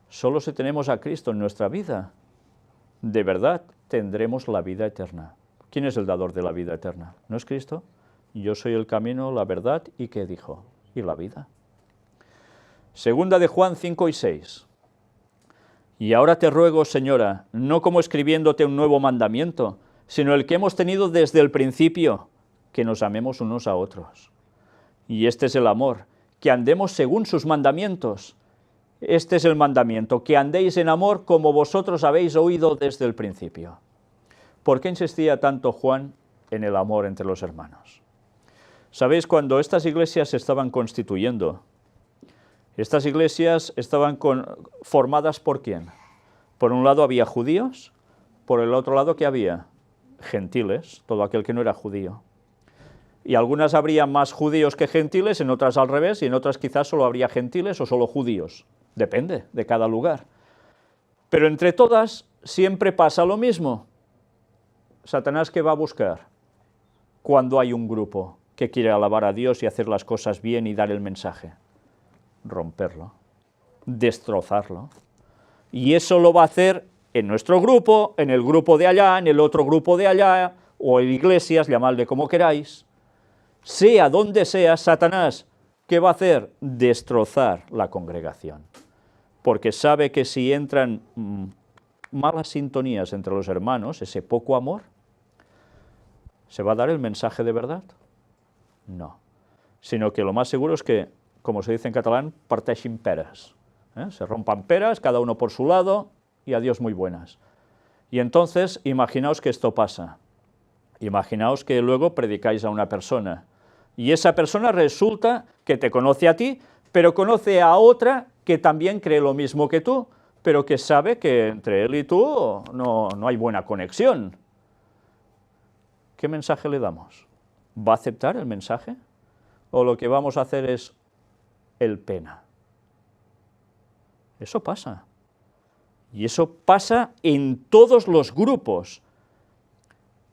Solo si tenemos a Cristo en nuestra vida, de verdad tendremos la vida eterna. ¿Quién es el dador de la vida eterna? ¿No es Cristo? Yo soy el camino, la verdad y ¿qué dijo? Y la vida. Segunda de Juan 5 y 6. Y ahora te ruego, Señora, no como escribiéndote un nuevo mandamiento, sino el que hemos tenido desde el principio, que nos amemos unos a otros. Y este es el amor, que andemos según sus mandamientos. Este es el mandamiento, que andéis en amor como vosotros habéis oído desde el principio. ¿Por qué insistía tanto Juan en el amor entre los hermanos? ¿Sabéis? Cuando estas iglesias se estaban constituyendo, estas iglesias estaban formadas ¿por quién? Por un lado había judíos, por el otro lado ¿qué había? Gentiles, todo aquel que no era judío. Y algunas habría más judíos que gentiles, en otras al revés, y en otras quizás solo habría gentiles o solo judíos. Depende de cada lugar. Pero entre todas siempre pasa lo mismo. Satanás, ¿qué va a buscar cuando hay un grupo que quiere alabar a Dios y hacer las cosas bien y dar el mensaje? Romperlo, destrozarlo. Y eso lo va a hacer en nuestro grupo, en el grupo de allá, en el otro grupo de allá, o en iglesias, llamadle como queráis. Sea donde sea, Satanás, ¿qué va a hacer? Destrozar la congregación. Porque sabe que si entran malas sintonías entre los hermanos, ese poco amor, ¿se va a dar el mensaje de verdad? No. Sino que lo más seguro es que, como se dice en catalán, parteixin peras. Se rompan peras, cada uno por su lado, y adiós muy buenas. Y entonces, imaginaos que esto pasa. Imaginaos que luego predicáis a una persona, y esa persona resulta que te conoce a ti, pero conoce a otra que también cree lo mismo que tú, pero que sabe que entre él y tú no hay buena conexión. ¿Qué mensaje le damos? ¿Va a aceptar el mensaje? ¿O lo que vamos a hacer es el pena? Eso pasa. Y eso pasa en todos los grupos.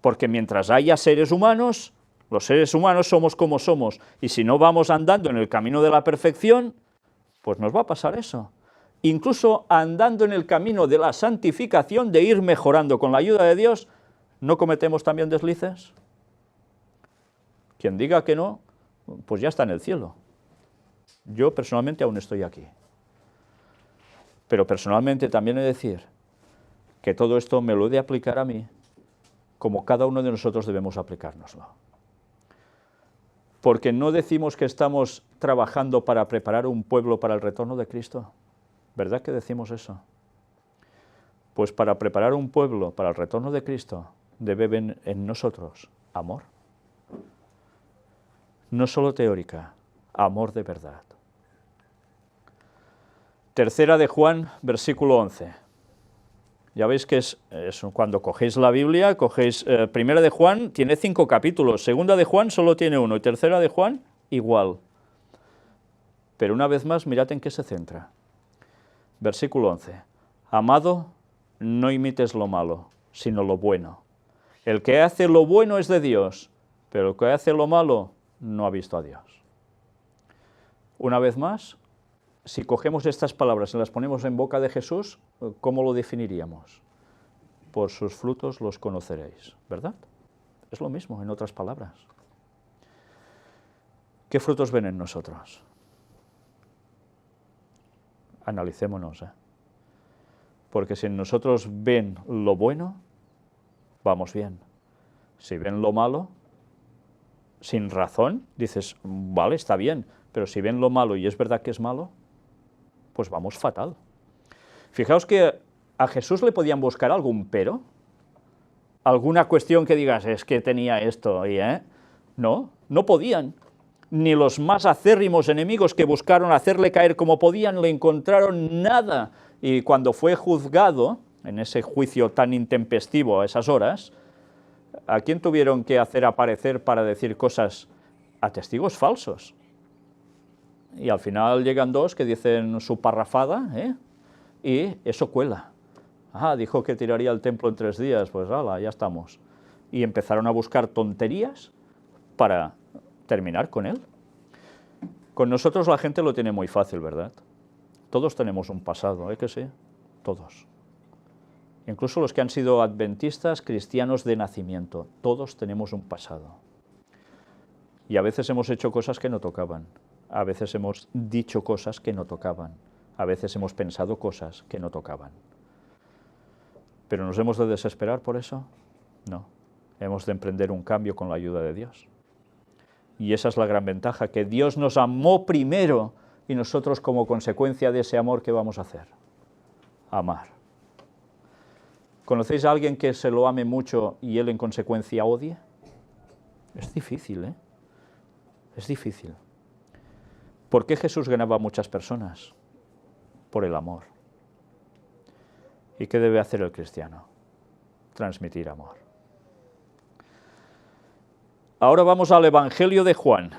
Porque mientras haya seres humanos, los seres humanos somos como somos. Y si no vamos andando en el camino de la perfección, pues nos va a pasar eso. Incluso andando en el camino de la santificación, de ir mejorando con la ayuda de Dios, ¿no cometemos también deslices? Quien diga que no, pues ya está en el cielo. Yo personalmente aún estoy aquí. Pero personalmente también he de decir que todo esto me lo he de aplicar a mí, como cada uno de nosotros debemos aplicárnoslo. Porque no decimos que estamos trabajando para preparar un pueblo para el retorno de Cristo. ¿Verdad que decimos eso? Pues para preparar un pueblo para el retorno de Cristo debe haber en nosotros amor. No solo teórica, amor de verdad. Tercera de Juan, versículo 11. Ya veis que es cuando cogéis la Biblia, cogéis Primera de Juan, tiene 5 capítulos, Segunda de Juan solo tiene 1, y Tercera de Juan, igual. Pero una vez más, mirad en qué se centra. Versículo 11. Amado, no imites lo malo, sino lo bueno. El que hace lo bueno es de Dios, pero el que hace lo malo no ha visto a Dios. Una vez más, si cogemos estas palabras y las ponemos en boca de Jesús, ¿cómo lo definiríamos? Por sus frutos los conoceréis, ¿verdad? Es lo mismo, en otras palabras. ¿Qué frutos ven en nosotros? Analicémonos, porque si en nosotros ven lo bueno, vamos bien. Si ven lo malo, sin razón, dices, vale, está bien, pero si ven lo malo y es verdad que es malo, pues vamos fatal. Fijaos que a Jesús le podían buscar algún pero, alguna cuestión que digas, es que tenía esto, y no podían. Ni los más acérrimos enemigos que buscaron hacerle caer como podían, le encontraron nada. Y cuando fue juzgado, en ese juicio tan intempestivo a esas horas, ¿a quién tuvieron que hacer aparecer para decir cosas? A testigos falsos. Y al final llegan 2 que dicen su parrafada, y eso cuela. Dijo que tiraría el templo en 3 días, pues hala, ya estamos. Y empezaron a buscar tonterías para terminar con él. Con nosotros la gente lo tiene muy fácil, ¿verdad? Todos tenemos un pasado, que sí, todos. Incluso los que han sido adventistas, cristianos de nacimiento, todos tenemos un pasado. Y a veces hemos hecho cosas que no tocaban, a veces hemos dicho cosas que no tocaban, a veces hemos pensado cosas que no tocaban. ¿Pero nos hemos de desesperar por eso? No, hemos de emprender un cambio con la ayuda de Dios. Y esa es la gran ventaja, que Dios nos amó primero y nosotros como consecuencia de ese amor, ¿qué vamos a hacer? Amar. ¿Conocéis a alguien que se lo ame mucho y él en consecuencia odie? Es difícil, Es difícil. ¿Por qué Jesús ganaba a muchas personas? Por el amor. ¿Y qué debe hacer el cristiano? Transmitir amor. Ahora vamos al Evangelio de Juan,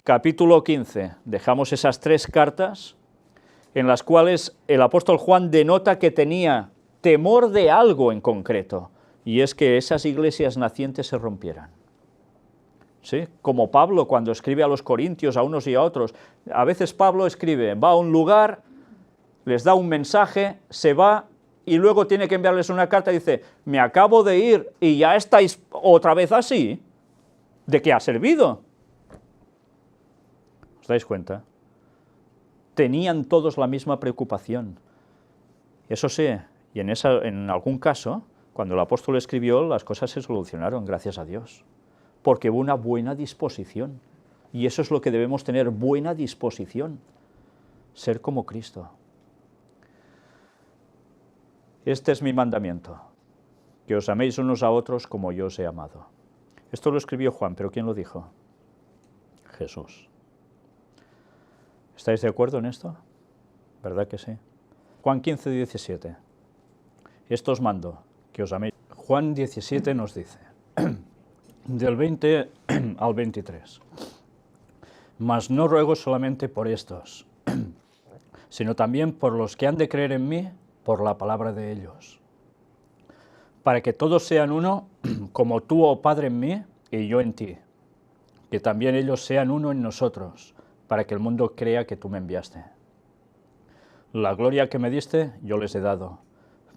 capítulo 15. Dejamos esas 3 cartas en las cuales el apóstol Juan denota que tenía temor de algo en concreto, y es que esas iglesias nacientes se rompieran. ¿Sí? Como Pablo cuando escribe a los corintios, a unos y a otros. A veces Pablo escribe, va a un lugar, les da un mensaje, se va y luego tiene que enviarles una carta y dice, me acabo de ir y ya estáis otra vez así. ¿De qué ha servido? ¿Os dais cuenta? Tenían todos la misma preocupación. Eso sí, y en algún caso, cuando el apóstol escribió, las cosas se solucionaron, gracias a Dios. Porque hubo una buena disposición. Y eso es lo que debemos tener, buena disposición. Ser como Cristo. Este es mi mandamiento, que os améis unos a otros como yo os he amado. Esto lo escribió Juan, pero ¿quién lo dijo? Jesús. ¿Estáis de acuerdo en esto? ¿Verdad que sí? Juan 15, 17. Esto os mando, que os améis. Juan 17 nos dice, del 20 al 23. Mas no ruego solamente por estos, sino también por los que han de creer en mí por la palabra de ellos, para que todos sean uno, como tú, oh Padre, en mí y yo en ti, que también ellos sean uno en nosotros, para que el mundo crea que tú me enviaste. La gloria que me diste yo les he dado,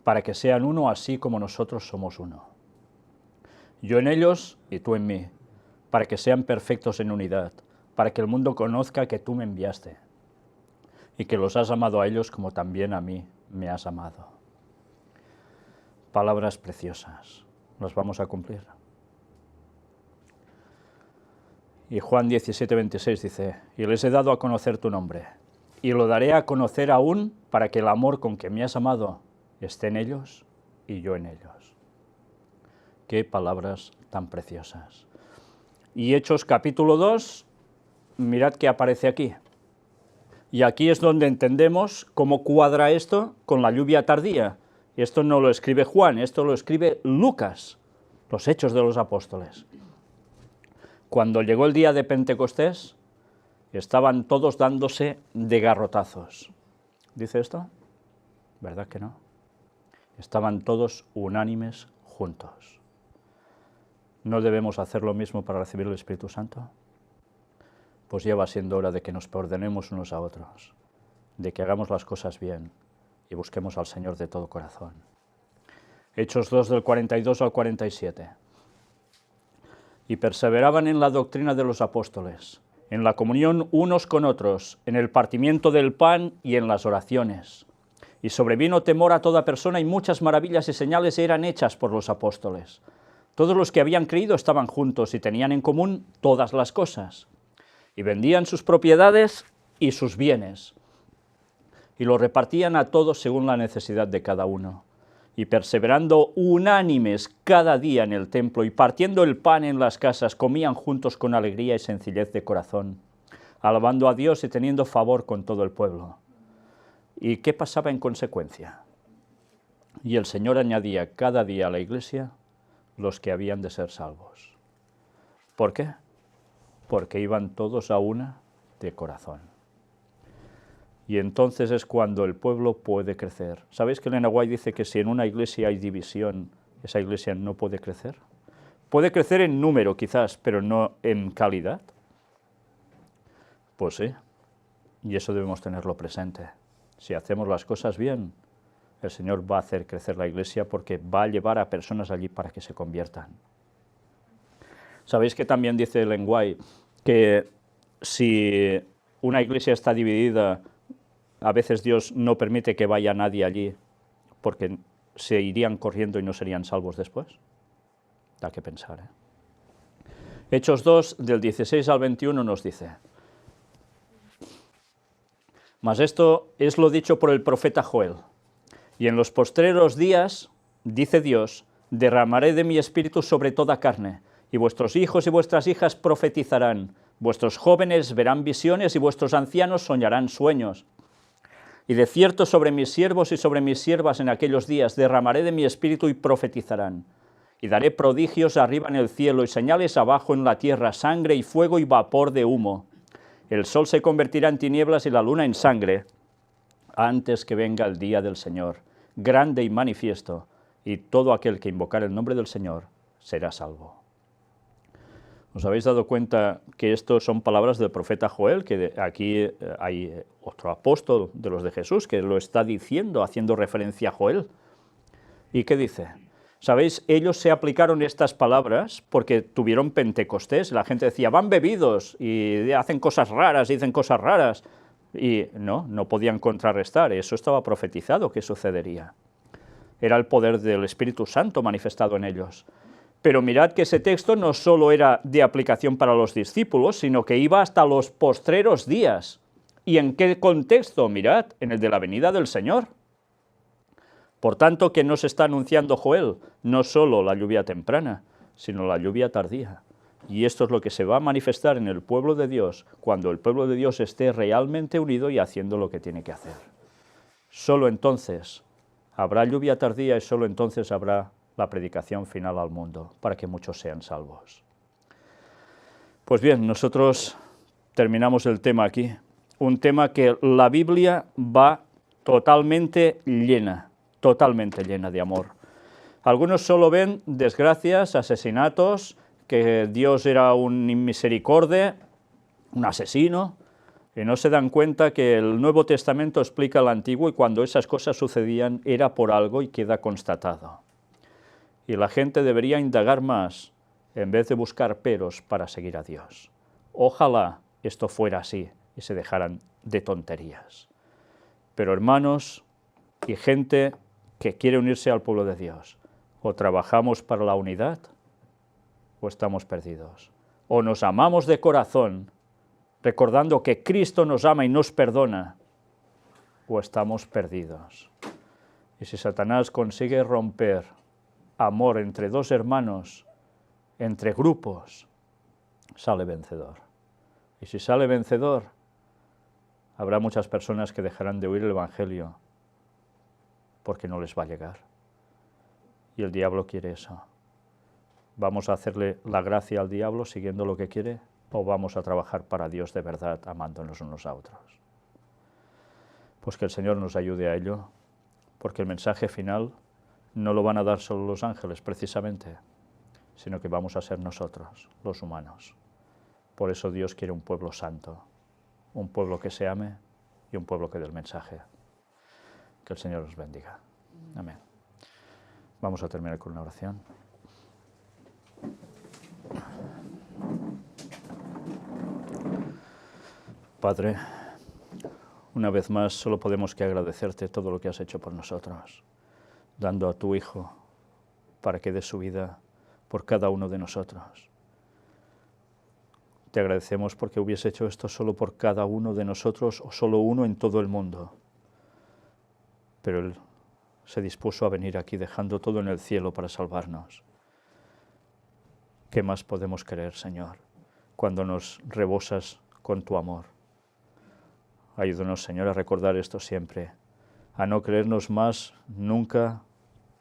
para que sean uno así como nosotros somos uno. Yo en ellos y tú en mí, para que sean perfectos en unidad, para que el mundo conozca que tú me enviaste, y que los has amado a ellos como también a mí me has amado. Palabras preciosas, las vamos a cumplir. Y Juan 17, 26 dice, y les he dado a conocer tu nombre, y lo daré a conocer aún para que el amor con que me has amado esté en ellos y yo en ellos. Qué palabras tan preciosas. Y Hechos capítulo 2, mirad que aparece aquí. Y aquí es donde entendemos cómo cuadra esto con la lluvia tardía. Esto no lo escribe Juan, esto lo escribe Lucas, los Hechos de los Apóstoles. Cuando llegó el día de Pentecostés, estaban todos dándose de garrotazos. ¿Dice esto? ¿Verdad que no? Estaban todos unánimes juntos. ¿No debemos hacer lo mismo para recibir el Espíritu Santo? Pues ya va siendo hora de que nos ordenemos unos a otros, de que hagamos las cosas bien y busquemos al Señor de todo corazón. Hechos 2 del 42 al 47. Y perseveraban en la doctrina de los apóstoles, en la comunión unos con otros, en el partimiento del pan y en las oraciones. Y sobrevino temor a toda persona y muchas maravillas y señales eran hechas por los apóstoles. Todos los que habían creído estaban juntos y tenían en común todas las cosas. Y vendían sus propiedades y sus bienes, y lo repartían a todos según la necesidad de cada uno. Y perseverando unánimes cada día en el templo y partiendo el pan en las casas, comían juntos con alegría y sencillez de corazón, alabando a Dios y teniendo favor con todo el pueblo. ¿Y qué pasaba en consecuencia? Y el Señor añadía cada día a la iglesia los que habían de ser salvos. ¿Por qué? Porque iban todos a una de corazón. Y entonces es cuando el pueblo puede crecer. ¿Sabéis que Elena White dice que si en una iglesia hay división, esa iglesia no puede crecer? Puede crecer en número quizás, pero no en calidad. Pues sí, y eso debemos tenerlo presente. Si hacemos las cosas bien, el Señor va a hacer crecer la iglesia porque va a llevar a personas allí para que se conviertan. ¿Sabéis que también dice Ellen White que si una iglesia está dividida, a veces Dios no permite que vaya nadie allí porque se irían corriendo y no serían salvos después? Da que pensar, ¿eh? Hechos 2, del 16 al 21 nos dice: Mas esto es lo dicho por el profeta Joel. Y en los postreros días, dice Dios, derramaré de mi espíritu sobre toda carne, y vuestros hijos y vuestras hijas profetizarán, vuestros jóvenes verán visiones y vuestros ancianos soñarán sueños. Y de cierto sobre mis siervos y sobre mis siervas en aquellos días derramaré de mi espíritu y profetizarán. Y daré prodigios arriba en el cielo y señales abajo en la tierra, sangre y fuego y vapor de humo. El sol se convertirá en tinieblas y la luna en sangre, antes que venga el día del Señor, grande y manifiesto, y todo aquel que invocar el nombre del Señor será salvo. ¿Os habéis dado cuenta que esto son palabras del profeta Joel, que aquí hay otro apóstol de los de Jesús que lo está diciendo, haciendo referencia a Joel? ¿Y qué dice? ¿Sabéis? Ellos se aplicaron estas palabras porque tuvieron Pentecostés. La gente decía, van bebidos y hacen cosas raras, dicen cosas raras. Y no podían contrarrestar. Eso estaba profetizado que sucedería. Era el poder del Espíritu Santo manifestado en ellos. Pero mirad que ese texto no solo era de aplicación para los discípulos, sino que iba hasta los postreros días. ¿Y en qué contexto? Mirad, en el de la venida del Señor. Por tanto, ¿qué nos está anunciando Joel? No solo la lluvia temprana, sino la lluvia tardía. Y esto es lo que se va a manifestar en el pueblo de Dios, cuando el pueblo de Dios esté realmente unido y haciendo lo que tiene que hacer. Solo entonces habrá lluvia tardía y solo entonces habrá la predicación final al mundo, para que muchos sean salvos. Pues bien, nosotros terminamos el tema aquí. Un tema que la Biblia va totalmente llena de amor. Algunos solo ven desgracias, asesinatos, que Dios era un inmisericorde, un asesino, y no se dan cuenta que el Nuevo Testamento explica el Antiguo y cuando esas cosas sucedían era por algo y queda constatado. Y la gente debería indagar más en vez de buscar peros para seguir a Dios. Ojalá esto fuera así y se dejaran de tonterías. Pero hermanos y gente que quiere unirse al pueblo de Dios, o trabajamos para la unidad o estamos perdidos. O nos amamos de corazón, recordando que Cristo nos ama y nos perdona, o estamos perdidos. Y si Satanás consigue romper amor entre dos hermanos, entre grupos, sale vencedor. Y si sale vencedor, habrá muchas personas que dejarán de oír el Evangelio porque no les va a llegar. Y el diablo quiere eso. ¿Vamos a hacerle la gracia al diablo siguiendo lo que quiere? ¿O vamos a trabajar para Dios de verdad, amándonos unos a otros? Pues que el Señor nos ayude a ello, porque el mensaje final no lo van a dar solo los ángeles, precisamente, sino que vamos a ser nosotros, los humanos. Por eso Dios quiere un pueblo santo, un pueblo que se ame y un pueblo que dé el mensaje. Que el Señor os bendiga. Amén. Vamos a terminar con una oración. Padre, una vez más solo podemos que agradecerte todo lo que has hecho por nosotros, dando a tu Hijo para que dé su vida por cada uno de nosotros. Te agradecemos porque hubiese hecho esto solo por cada uno de nosotros o solo uno en todo el mundo. Pero Él se dispuso a venir aquí dejando todo en el cielo para salvarnos. ¿Qué más podemos querer, Señor, cuando nos rebosas con tu amor? Ayúdanos, Señor, a recordar esto siempre, a no creernos más nunca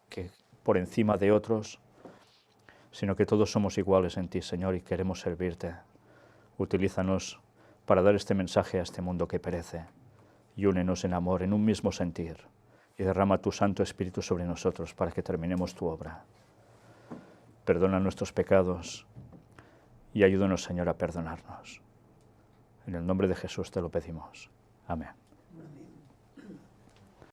que por encima de otros, sino que todos somos iguales en ti, Señor, y queremos servirte. Utilízanos para dar este mensaje a este mundo que perece y únenos en amor, en un mismo sentir, y derrama tu Santo Espíritu sobre nosotros para que terminemos tu obra. Perdona nuestros pecados y ayúdanos, Señor, a perdonarnos. En el nombre de Jesús te lo pedimos. Amén.